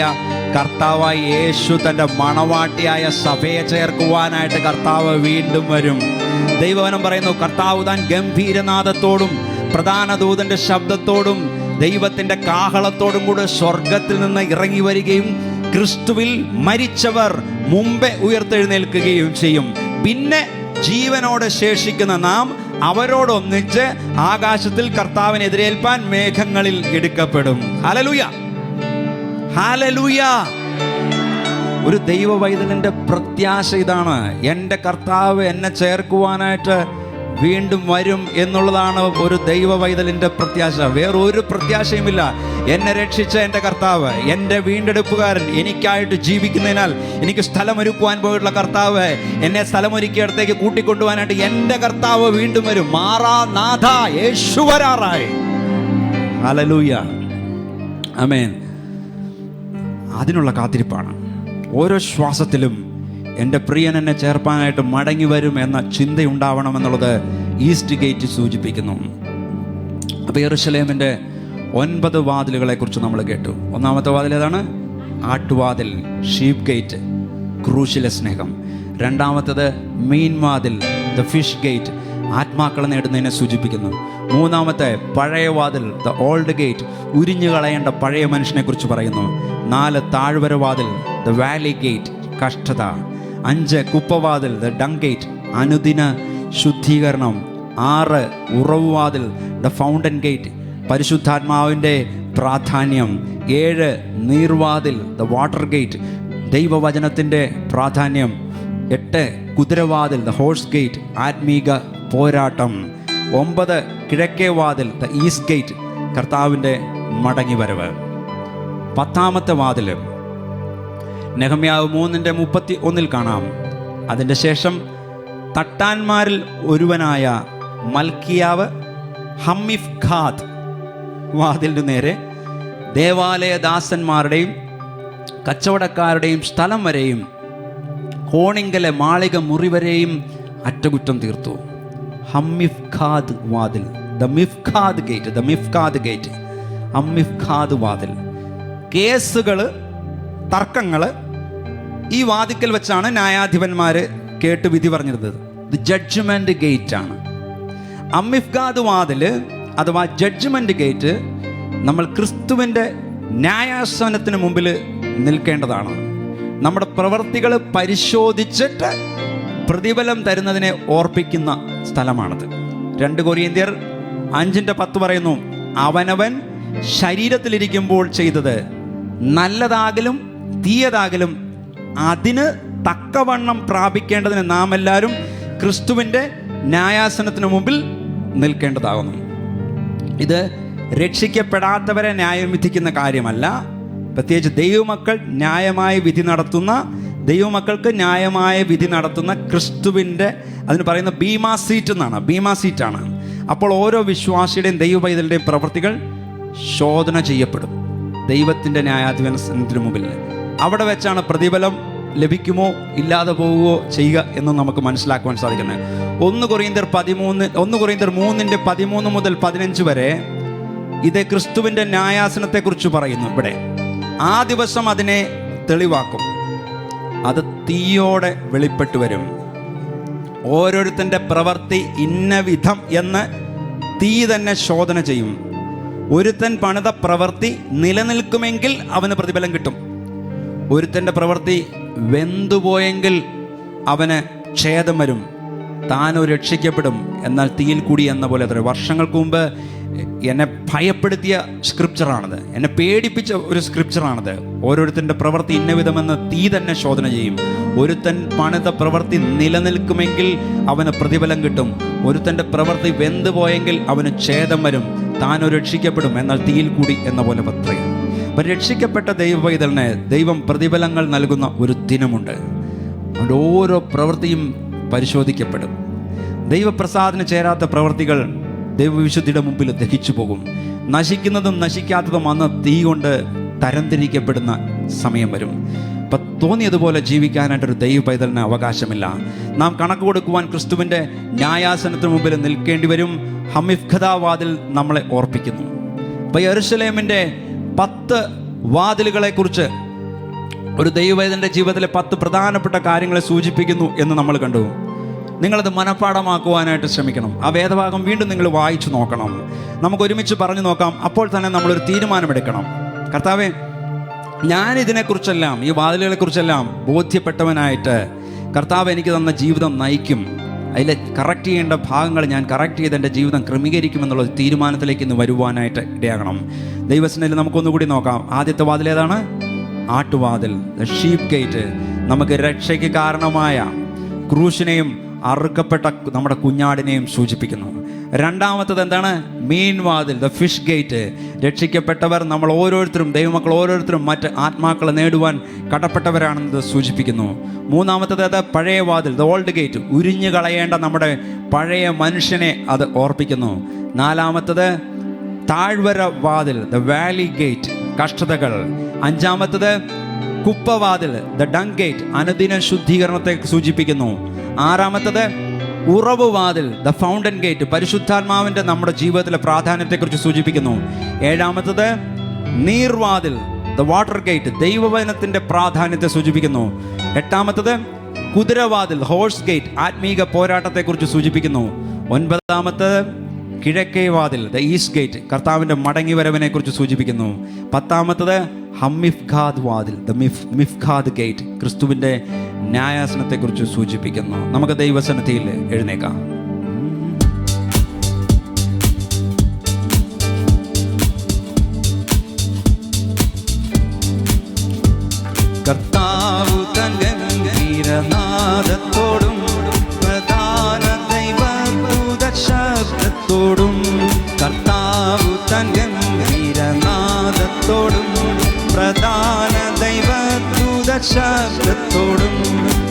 കർത്താവായ യേശു തൻ്റെ മണവാട്ടിയായ സഭയെ ചേർക്കുവാനായിട്ട് കർത്താവ് വീണ്ടും വരും. ദൈവവചനം പറയുന്നു, കർത്താവ് താൻ ഗംഭീരനാദത്തോടും പ്രധാന ദൂതന്റെ ശബ്ദത്തോടും ദൈവത്തിൻ്റെ കാഹളത്തോടും കൂടെ സ്വർഗത്തിൽ നിന്ന് ഇറങ്ങി വരികയും ക്രിസ്തുവിൽ മരിച്ചവർ മുമ്പേ ഉയർത്തെഴുന്നേൽക്കുകയും ചെയ്യും. പിന്നെ ജീവനോടെ ശേഷിക്കുന്ന നാം അവരോടൊന്നിച്ച് ആകാശത്തിൽ കർത്താവിനെ എതിരേൽപ്പാൻ മേഘങ്ങളിൽ എടുക്കപ്പെടും. Hallelujah, hallelujah. ഒരു ദൈവവൈതലിൻ്റെ പ്രത്യാശ ഇതാണ്. എൻ്റെ കർത്താവ് എന്നെ ചേർക്കുവാനായിട്ട് വീണ്ടും വരും എന്നുള്ളതാണ് ഒരു ദൈവവൈതലിൻ്റെ പ്രത്യാശ. വേറൊരു പ്രത്യാശയുമില്ല. എന്നെ രക്ഷിച്ച എൻ്റെ കർത്താവ്, എൻ്റെ വീണ്ടെടുപ്പുകാരൻ, എനിക്കായിട്ട് ജീവിക്കുന്നതിനാൽ എനിക്ക് സ്ഥലമൊരുക്കുവാൻ പോയിട്ടുള്ള കർത്താവ്, എന്നെ സ്ഥലമൊരുക്കിയിടത്തേക്ക് കൂട്ടിക്കൊണ്ടുപോകാനായിട്ട് എൻ്റെ കർത്താവ് വീണ്ടും വരും. മാറാനാഥ, യേശു വരാറായി. ഹല്ലേലൂയ, ആമേൻ. അതിനുള്ള കാത്തിരിപ്പാണ്. ഓരോ ശ്വാസത്തിലും എൻ്റെ പ്രിയൻ എന്നെ ചേർപ്പാനായിട്ട് മടങ്ങി വരും എന്ന ചിന്തയുണ്ടാവണമെന്നുള്ളത് ഈസ്റ്റ് ഗേറ്റ് സൂചിപ്പിക്കുന്നു. അപ്പോൾ യെരൂശലേമിൻ്റെ 9 വാതിലുകളെ കുറിച്ച് നമ്മൾ കേട്ടു. 1ാമത്തെ വാതിൽ ഏതാണ്? ആട്ടുവാതിൽ, ഷീപ്പ് ഗേറ്റ്, ക്രൂശിലെ സ്നേഹം. 2ാമത്തേത് മീൻ വാതിൽ, ദ ഫിഷ് ഗേറ്റ്, ആത്മാക്കളെ നേടുന്നതിനെ സൂചിപ്പിക്കുന്നു. 3ാമത്തെ പഴയ വാതിൽ, ദ ഓൾഡ് ഗേറ്റ്, ഉരിഞ്ഞു കളയേണ്ട പഴയ മനുഷ്യനെ കുറിച്ച് പറയുന്നു. 4 താഴ്വര വാതിൽ, ദ വാലി ഗേറ്റ്, കഷ്ടത. 5 കുപ്പവാതിൽ, ദ ഡങ് ഗേറ്റ്, അനുദിന ശുദ്ധീകരണം. 6 ഉറവുവാതിൽ, ദ ഫൗണ്ടൻ ഗേറ്റ്, പരിശുദ്ധാത്മാവിൻ്റെ പ്രാധാന്യം. 7 നീർവാതിൽ, ദ വാട്ടർ ഗേറ്റ്, ദൈവവചനത്തിൻ്റെ പ്രാധാന്യം. 8 കുതിരവാതിൽ, ദ ഹോഴ്സ് ഗേറ്റ്, ആത്മീക പോരാട്ടം. 9 കിഴക്കേ വാതിൽ, ദ ഈസ്റ്റ് ഗേറ്റ്, കർത്താവിൻ്റെ മടങ്ങിവരവ്. 10ാമത്തെ വാതിൽ നെഹമ്യാവ് 3:31 കാണാം. അതിൻ്റെ ശേഷം തട്ടാന്മാരിൽ ഒരുവനായ മൽക്കിയാവ് ഹമ്മിഫ്ഖാദ് വാതിലിനു നേരെ ദേവാലയദാസന്മാരുടെയും കച്ചവടക്കാരുടെയും സ്ഥലം വരെയും കോണിങ്കലെ മാളിക മുറി വരെയും അറ്റകുറ്റം തീർത്തു. ഹമ്മിഫ്ഖാദ് വാതിൽ, ദ മിഫ്ഖാദ് ഗേറ്റ്, ദ മിഫ്ഖാദ് ഗേറ്റ്, ഹമ്മിഫ്ഖാദ് വാതിൽ. കേസുകൾ, തർക്കങ്ങൾ ഈ വാതിക്കൽ വെച്ചാണ് ന്യായാധിപന്മാർ കേട്ട് വിധി പറഞ്ഞിരുന്നത്. ഇത് ജഡ്ജ്മെൻറ്റ് ഗേറ്റ് ആണ്. അമ്മിഫ്ഖാദ് വാതിൽ അഥവാ ജഡ്ജ്മെൻറ്റ് ഗേറ്റ് നമ്മൾ ക്രിസ്തുവിൻ്റെ ന്യായാസനത്തിന് മുമ്പിൽ നിൽക്കേണ്ടതാണ്. നമ്മുടെ പ്രവൃത്തികൾ പരിശോധിച്ചിട്ട് പ്രതിഫലം തരുന്നതിനെ ഓർപ്പിക്കുന്ന സ്ഥലമാണത്. 2 കൊരിന്ത്യർ 5:10 പറയുന്നു, അവനവൻ ശരീരത്തിലിരിക്കുമ്പോൾ ചെയ്തത് നല്ലതാകലും തീയതാകലും അതിന് തക്കവണ്ണം പ്രാപിക്കേണ്ടതിന് നാം എല്ലാവരും ക്രിസ്തുവിൻ്റെ ന്യായാസനത്തിന് മുമ്പിൽ നിൽക്കേണ്ടതാകുന്നു. ഇത് രക്ഷിക്കപ്പെടാത്തവരെ ന്യായം വിധിക്കുന്ന കാര്യമല്ല. പ്രത്യേകിച്ച് ദൈവമക്കൾ ന്യായമായ വിധി നടത്തുന്ന, ദൈവമക്കൾക്ക് ന്യായമായ വിധി നടത്തുന്ന ക്രിസ്തുവിൻ്റെ, അതിന് പറയുന്ന ബീമാ സീറ്റ് എന്നാണ്. ബീമാ സീറ്റാണ്. അപ്പോൾ ഓരോ വിശ്വാസിയുടെയും ദൈവപൈതലുടെയും പ്രവൃത്തികൾ ശോധന ചെയ്യപ്പെടും ദൈവത്തിൻ്റെ ന്യായാധിപനത്തിന് മുമ്പിൽ. അവിടെ വെച്ചാണ് പ്രതിഫലം ലഭിക്കുമോ ഇല്ലാതെ പോവുകയോ ചെയ്യുക എന്ന് നമുക്ക് മനസ്സിലാക്കുവാൻ സാധിക്കുന്നത്. 1 കൊരിന്ത്യർ 3:13 മുതൽ 15 വരെ ഇത് ക്രിസ്തുവിൻ്റെ ന്യായാസനത്തെക്കുറിച്ച് പറയുന്നു. ഇവിടെ ആ ദിവസം അതിനെ തെളിവാക്കും, അത് തീയോടെ വെളിപ്പെട്ടു വരും. ഓരോരുത്തൻ്റെ പ്രവൃത്തി ഇന്ന വിധം എന്ന് തീ തന്നെ ശോധന ചെയ്യും. ഒരുത്തൻ പണിത പ്രവൃത്തി നിലനിൽക്കുമെങ്കിൽ അവന് പ്രതിഫലം കിട്ടും. ഒരുത്തൻ്റെ പ്രവൃത്തി വെന്തുപോയെങ്കിൽ അവന് ഛേദം വരും, താനോ രക്ഷിക്കപ്പെടും, എന്നാൽ തീയിൽ കൂടി എന്ന പോലെ അത്ര. വർഷങ്ങൾക്ക് മുമ്പ് എന്നെ ഭയപ്പെടുത്തിയ സ്ക്രിപ്ചറാണത്, എന്നെ പേടിപ്പിച്ച ഒരു സ്ക്രിപ്ചറാണത്. ഓരോരുത്തൻ്റെ പ്രവൃത്തി ഇന്ന വിധമെന്ന് തീ തന്നെ ശോധന ചെയ്യും. ഒരുത്തൻ പണിത പ്രവൃത്തി നിലനിൽക്കുമെങ്കിൽ അവന് പ്രതിഫലം കിട്ടും. ഒരുത്തൻ്റെ പ്രവൃത്തി വെന്തുപോയെങ്കിൽ അവന് ഛേദം വരും, താനോ രക്ഷിക്കപ്പെടും, എന്നാൽ തീയിൽ കൂടി എന്ന പോലെ പത്രയും. അപ്പം രക്ഷിക്കപ്പെട്ട ദൈവപൈതലിന് ദൈവം പ്രതിഫലങ്ങൾ നൽകുന്ന ഒരു ദിനമുണ്ട്. അവൻ്റെ ഓരോ പ്രവൃത്തിയും പരിശോധിക്കപ്പെടും. ദൈവപ്രസാദത്തിന് ചേരാത്ത പ്രവൃത്തികൾ ദൈവവിശുദ്ധിയുടെ മുമ്പിൽ ദഹിച്ചു പോകും. നശിക്കുന്നതും നശിക്കാത്തതും അന്ന് തീ കൊണ്ട് തരംതിരിക്കപ്പെടുന്ന സമയം വരും. അപ്പം തോന്നിയതുപോലെ ജീവിക്കാനായിട്ടൊരു ദൈവപൈതലിന് അവകാശമില്ല. നാം കണക്ക് കൊടുക്കുവാൻ ക്രിസ്തുവിൻ്റെ ന്യായാസനത്തിന് മുമ്പിൽ നിൽക്കേണ്ടി വരും. ഹമിഫ്ഖദാ വാതിൽ നമ്മളെ ഓർപ്പിക്കുന്നു. അപ്പം യെരൂശലേമിൻ്റെ 10 വാതിലുകളെക്കുറിച്ച് ഒരു ദൈവപൈതലിൻ്റെ ജീവിതത്തിലെ 10 പ്രധാനപ്പെട്ട കാര്യങ്ങളെ സൂചിപ്പിക്കുന്നു എന്ന് നമ്മൾ കണ്ടു. നിങ്ങളത് മനഃപ്പാഠമാക്കുവാനായിട്ട് ശ്രമിക്കണം. ആ വേദഭാഗം വീണ്ടും നിങ്ങൾ വായിച്ചു നോക്കണം. നമുക്ക് ഒരുമിച്ച് പറഞ്ഞു നോക്കാം. അപ്പോൾ തന്നെ നമ്മളൊരു തീരുമാനമെടുക്കണം. കർത്താവേ, ഞാനിതിനെക്കുറിച്ചെല്ലാം, ഈ വാതിലുകളെക്കുറിച്ചെല്ലാം ബോധ്യപ്പെട്ടവനായിട്ട് കർത്താവ് എനിക്ക് തന്ന ജീവിതം നയിക്കും. അതിൽ കറക്റ്റ് ചെയ്യേണ്ട ഭാഗങ്ങൾ ഞാൻ കറക്റ്റ് ചെയ്ത് എൻ്റെ ജീവിതം ക്രമീകരിക്കുമെന്നുള്ള തീരുമാനത്തിലേക്ക് ഇന്ന് വരുവാനായിട്ട് ഇടയാകണം. ദൈവസ്നേഹത്തിൽ നമുക്കൊന്നുകൂടി നോക്കാം. ആദ്യത്തെ വാതിൽ ഏതാണ്? ആട്ടുവാതിൽ, ദ ഷീപ്പ് ഗേറ്റ്. നമുക്ക് രക്ഷയ്ക്ക് കാരണമായ ക്രൂശിനെയും അറുക്കപ്പെട്ട നമ്മുടെ കുഞ്ഞാടിനെയും സൂചിപ്പിക്കുന്നു. രണ്ടാമത്തത് എന്താണ്? മീൻ വാതിൽ, ദ ഫിഷ് ഗേറ്റ്. രക്ഷിക്കപ്പെട്ടവർ നമ്മൾ ഓരോരുത്തരും, ദൈവമക്കൾ ഓരോരുത്തരും മറ്റ് ആത്മാക്കളെ നേടുവാൻ കടപ്പെട്ടവരാണെന്നത് സൂചിപ്പിക്കുന്നു. മൂന്നാമത്തത് അത് പഴയ വാതിൽ, ദ ഓൾഡ് ഗേറ്റ്. ഉരിഞ്ഞു കളയേണ്ട നമ്മുടെ പഴയ മനുഷ്യനെ അത് ഓർപ്പിക്കുന്നു. നാലാമത്തത് താഴ്വര വാതിൽ, ദ വാലി ഗേറ്റ്, കഷ്ടതകൾ. അഞ്ചാമത്തത് കുപ്പവാതിൽ, ദ ഡങ് ഗേറ്റ്, അനുദിന ശുദ്ധീകരണത്തെ സൂചിപ്പിക്കുന്നു. ആറാമത്തത് ഉറവ് വാതിൽ, ദ ഫൗണ്ടൻ ഗേറ്റ്, പരിശുദ്ധാത്മാവിൻ്റെ നമ്മുടെ ജീവിതത്തിലെ പ്രാധാന്യത്തെക്കുറിച്ച് സൂചിപ്പിക്കുന്നു. ഏഴാമത്തത് നീർവാതിൽ, ദ വാട്ടർ ഗേറ്റ്, ദൈവവചനത്തിൻ്റെ പ്രാധാന്യത്തെ സൂചിപ്പിക്കുന്നു. എട്ടാമത്തത് കുതിരവാതിൽ, ഹോഴ്സ് ഗേറ്റ്, ആത്മീക പോരാട്ടത്തെക്കുറിച്ച് സൂചിപ്പിക്കുന്നു. ഒൻപതാമത്തത് കിഴക്കേ വാതിൽ, ദ ഈസ്റ്റ് ഗേറ്റ്, കർത്താവിൻ്റെ മടങ്ങി വരവിനെ കുറിച്ച് സൂചിപ്പിക്കുന്നു. പത്താമത്തത് ഹമ്മിഫ്ഖാദ് വാതിൽ, ദ മിഫ്ഖാദ് ഗേറ്റ്, ക്രിസ്തുവിൻ്റെ ന്യായാസനത്തെക്കുറിച്ച് സൂചിപ്പിക്കുന്നു. നമുക്ക് ദൈവസന്നിധിയിൽ എഴുന്നേക്കാം. കർത്താവ് തന്റെ ഗംഭീരനാദത്തോടും പ്രധാന ദൈവദൂത ശബ്ദത്തോടും, കർത്താവ് തന്റെ ഗംഭീരനാദത്തോടും പ്രധാന ദൈവദൂത ശബ്ദത്തോടും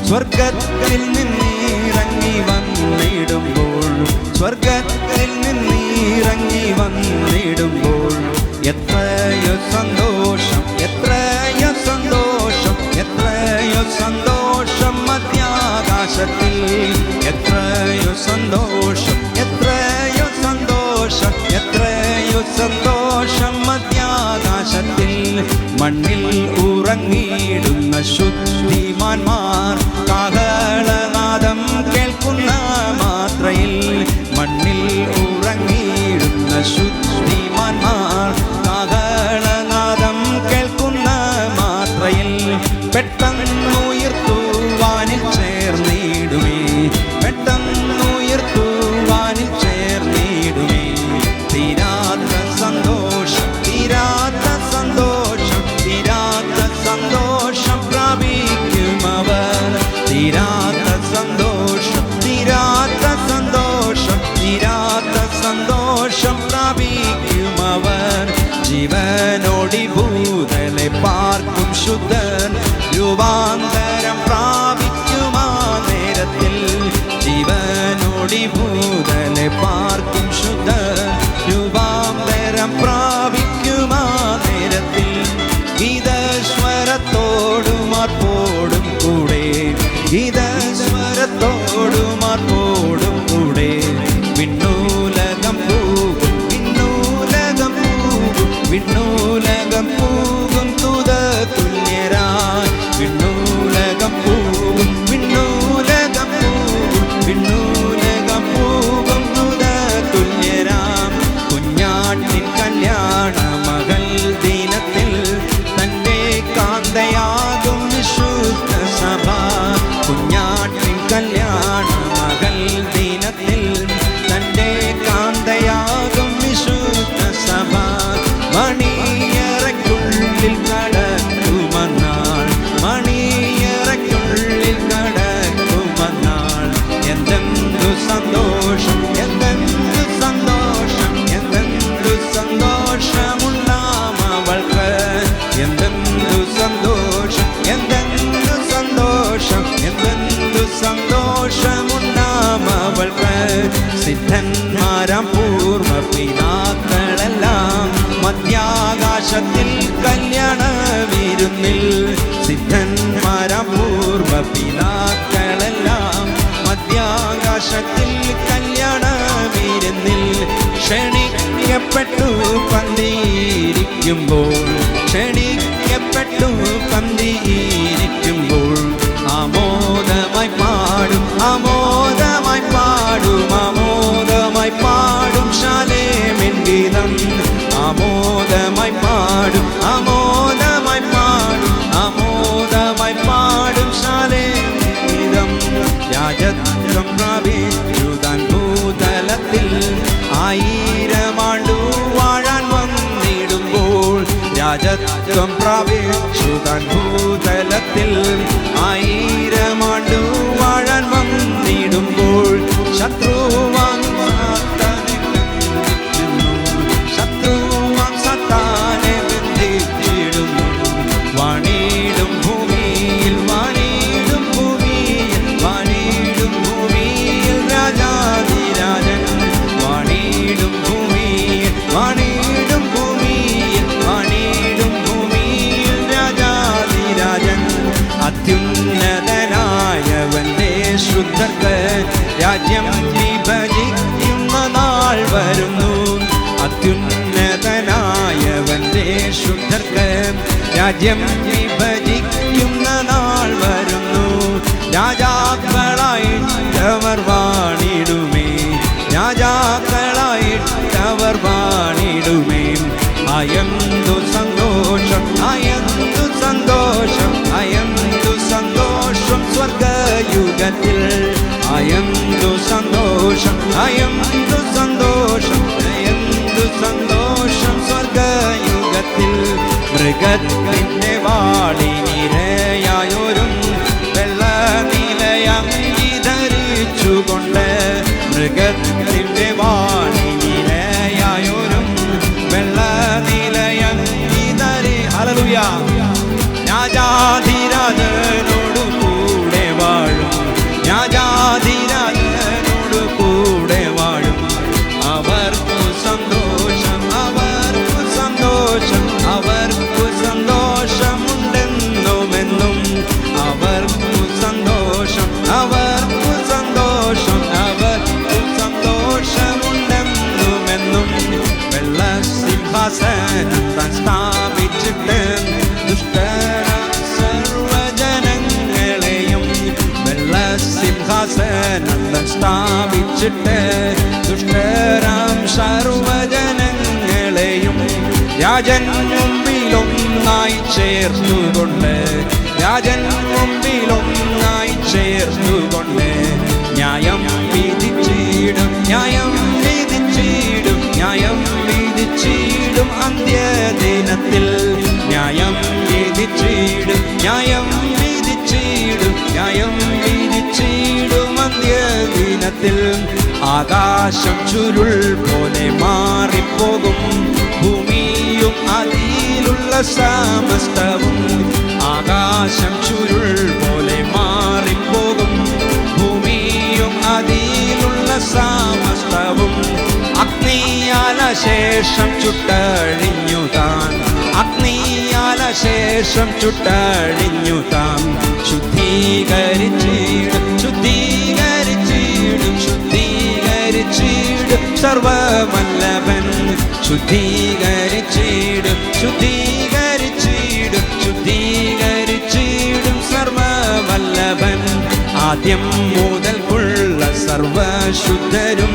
സ്വർഗത്തിൽ നിന്നിറങ്ങി വന്നിടുമ്പോൾ, സ്വർഗത്തിൽ നിന്നിറങ്ങി വന്നിടുമ്പോൾ എത്രയോ സന്തോഷം, എത്രയോ സന്തോഷം, എത്രയോ സന്തോഷം മധ്യാകാശത്തിൽ, എത്രയോ സന്തോഷം, എത്രയോ സന്തോഷം, എത്രയോ സന്തോഷം മധ്യാകാശത്തിൽ. മണ്ണിൽ ഉറങ്ങിയിടുന്ന ശുദ്ധിമാന്മാർ കാഹളനാദം കേൾക്കുന്ന മാത്രയിൽ, മണ്ണിൽ ഉറങ്ങിയിടുന്ന ശുദ്ധിമാന്മാർ കാഹളനാദം കേൾക്കുന്ന മാത്രയിൽ പെട്ടെന്നുയർത്തുവാനിൽ ചേർന്നിടുമേ, പെട്ടെന്നുയർത്തുവാനിൽ ചേർന്നിടുമേ. തീരാത്ത സന്തോഷം, തീരാത്ത സന്തോഷം, തീരാത്ത സന്തോഷം പ്രാപിക്കും അവർ. തീരാത്ത കുഞ്ഞാട്ടിൻ കല്യാണ മകൾ ദിനത്തിൽ തൻ്റെ കാന്തയാകും വിശുദ്ധ സഭ മണിയറയ്ക്കുള്ളിൽ കടക്കുമെന്നാൾ, മണിയറയ്ക്കുള്ളിൽ കടക്കുമെന്നാൾ. എന്തെന്തു സന്തോഷം, എന്തെന്തു സന്തോഷം, എന്തെന്തു സന്തോഷമുണ്ടാമവൾക്ക്, എന്തെന്തു സന്തോഷം, എന്തെന്തു സന്തോഷം, എന്തെന്തു സന്തോഷമുണ്ടാമവൾക്ക്. സിദ്ധന്മാരാം പൂർവ പിതാക്കളെല്ലാം മധ്യാകാശത്തിൽ കല്യാണ വിരുന്നിൽ, സിദ്ധന്മാരാം പൂർവ പിതാക്കളെല്ലാം മധ്യാകാശത്തിൽ കല്യാണ വിരുന്നിൽ ക്ഷണിക്കപ്പെട്ടു പന്തിയിരിക്കുമ്പോൾ, ക്ഷണിക്കപ്പെട്ടു പന്തിയിരിക്കുമ്പോൾ ആമോദമായി പാടും, ആമോദമായി പാടും, ആമോദമായി പാടും ശാലേമിൻ ഗീതം, ആമോദമായി പാടും, ആമോദമായി പാടും, ആമോദമായി പാടും ശാലേമിൻ ഗീതം. രാജത്വം പ്രാപിച്ചു താൻ ഭൂതലത്തിൽ 1000 ആണ്ടു വാഴാൻ വന്നിടുമ്പോൾ, രാജത്വം പ്രാപിച്ചു താൻ ഭൂതലത്തിൽ 1000 ആണ്ടു വാഴാൻ വന്നിടുമ്പോൾ ശത്രുവാം സാത്താനെ ബന്ധിച്ചിടുന്നു, ശത്രുവാം സാത്താനെ ബന്ധിച്ചിടുന്നു. വാണിടും ഭൂമിയിൽ, വാണിടും ഭൂമിയിൽ, വാണിടും ഭൂമിയിൽ രാജാധിരാജൻ, വാണിടും ഭൂമിയിൽ, വാണിടും ഭൂമിയിൽ, വാണിടും ഭൂമിയിൽ രാജാധിരാജൻ. അത്യുന്നതനായവന്റെ ശുദ്ധർക്ക് രാജ്യം വിഭജിക്കുന്ന നാൾ വരുന്നു, അത്യുന്നതനായവന്റെ ശുദ്ധർക്ക് രാജ്യം വിഭജിക്കുന്ന നാൾ വരുന്നു. രാജാക്കളായിട്ടവർ വാണിടുമേ, രാജാക്കളായിട്ടവർ വാണിടുമേ. അയന്തു സന്തോഷം, അയന്തു സന്തോഷം, അയന്തു സന്തോഷം സ്വർഗയുഗത്തിൽ, അയന്തു സന്തോഷം, അയന്തു സന്തോഷം, അയന്തു സന്തോഷം സ്വർഗയുഗത്തിൽ. മൃഗത്തിൻ്റെ വാളിനിരയായോരും വെള്ള നിലയങ്കി ധരിച്ചുകൊണ്ട്, മൃഗത്തിൻ്റെ വാളിനിരയായോരും വെള്ള നിലയങ്കി ധരി. ഹല്ലേലൂയ. രാജാധിരാജനോടു കൂടെ വാഴും, രാജാധിരാജനോടു കൂടെ വാഴും. അവർക്കു സന്തോഷം, അവർക്കു സന്തോഷം, അവർക്കു സന്തോഷമുണ്ടെന്നുമെന്നും, അവർക്കു സന്തോഷം, അവർക്കു സന്തോഷം, അവർക്കു സന്തോഷമുണ്ടെന്നുമെന്നും. വെള്ള സിംഹാസനം താൻ സ്ഥാപിച്ചിട്ട് ദുഷ്ടരാം സർവജനങ്ങളെയും, വെള്ള സിംഹാസനം താൻ സ്ഥാപിച്ചിട്ട് ദുഷ്ടരാം സർവജനങ്ങളെയും രാജൻ മുമ്പിലൊന്നായി ചേർത്തുകൊണ്ട്, രാജൻ മുമ്പിലൊന്നായി ചേർത്തുകൊണ്ട് ന്യായം വിധിച്ചിടും, ന്യായം വിധിച്ചിടും, ന്യായം വിധിച്ചിടും അന്ത്യദിനത്തിൽ, ന്യായം വിധിച്ചിടും, ന്യായം വിധിച്ചിടും, ന്യായം വിധിച്ചിടും അന്ത്യദിനത്തിൽ. ആകാശം ചുരുൾ പോലെ മാറിപ്പോകും, ഭൂമിയും അതിലുള്ള സമസ്തവും, ആകാശം ചുരുൾ പോലെ മാറിപ്പോകും, ഭൂമിയും അതിലുള്ള സമസ്തവും. അഗ്നിയാലശേഷം ചുട്ടഴിഞ്ഞു താൻ, അഗ്നിയാലശേഷം ചുട്ടഴിഞ്ഞു താൻ. ശുദ്ധീകരിച്ചിടും, ശുദ്ധീകരിച്ചിടും, ശുദ്ധീകരിച്ചിടും സർവവല്ലഭൻ, ശുദ്ധീകരിച്ചിടും, ശുദ്ധീകരിച്ചിടും, ശുദ്ധീകരിച്ചിടും സർവവല്ലഭൻ. ആദ്യം മുതൽക്കുള്ള സർവശുദ്ധരും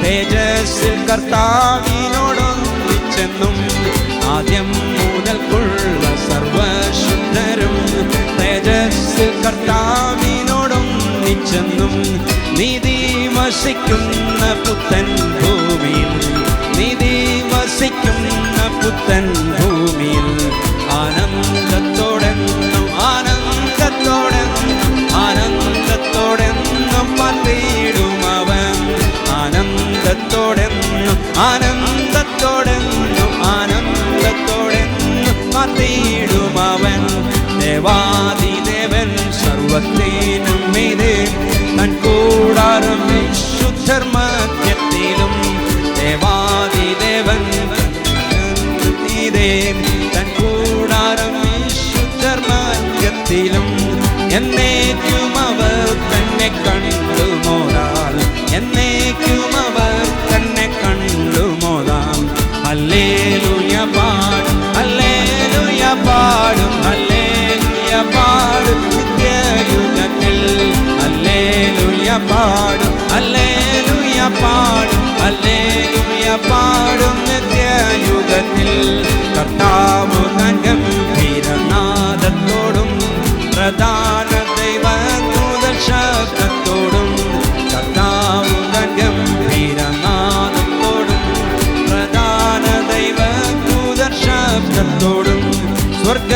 തേജസ്സിൽ കർത്താവിനോടൊന്നിച്ചെന്നും, ആദ്യം മുതൽക്കുള്ള സർവശുദ്ധരും തേജസ്സിൽ കർത്താവിനോട് ചെന്നും നീതി വസിക്കുന്ന പുത്തൻ ഭൂമിയിൽ, നീതി വസിക്കുന്ന പുത്തൻ ഭൂമിയിൽ ആനന്ദത്തോടെന്നും ആനന്ദത്തോടെന്നും ആനന്ദത്തോടെന്നും പാർത്തിടുമവൻ. ആനന്ദത്തോടെന്നും ആനന്ദത്തോടെന്നും ആനന്ദത്തോടെന്നും പാർത്തിടുമവൻ. ദേവാദിദേവൻ സർവ്വത്തിനും മീതെ തൻ കൂടാരം വിശുദ്ധർ മധ്യത്തിലും. ദേവാദിദേവൻ തൻ കൂടാരം വിശുദ്ധർ മധ്യത്തിലും. എന്നേക്കും അവർ തന്നെ കണ്ടുമോതാൽ, എന്നേക്കും അവർ തന്നെ കണ്ടുമോതാം. ഹല്ലേലൂയ പാടും, ഹല്ലേലൂയ പാടും, ഹല്ലേലൂയ പാടും നിത്യയുഗത്തിൽ. ഹല്ലേലൂയ പാടും, ഹല്ലേലൂയ പാടും, ഹല്ലേലൂയ പാടും നിത്യയുഗത്തിൽ. കർത്താവ് തൻ ഗംഭീരനാദത്തോടും പ്രധാന ദൈവദൂതൻ ശബ്ദത്തോടും, കർത്താവ് തൻ ഗംഭീരനാദത്തോടും പ്രധാന ദൈവദൂതൻ ശബ്ദത്തോടും സ്വർഗ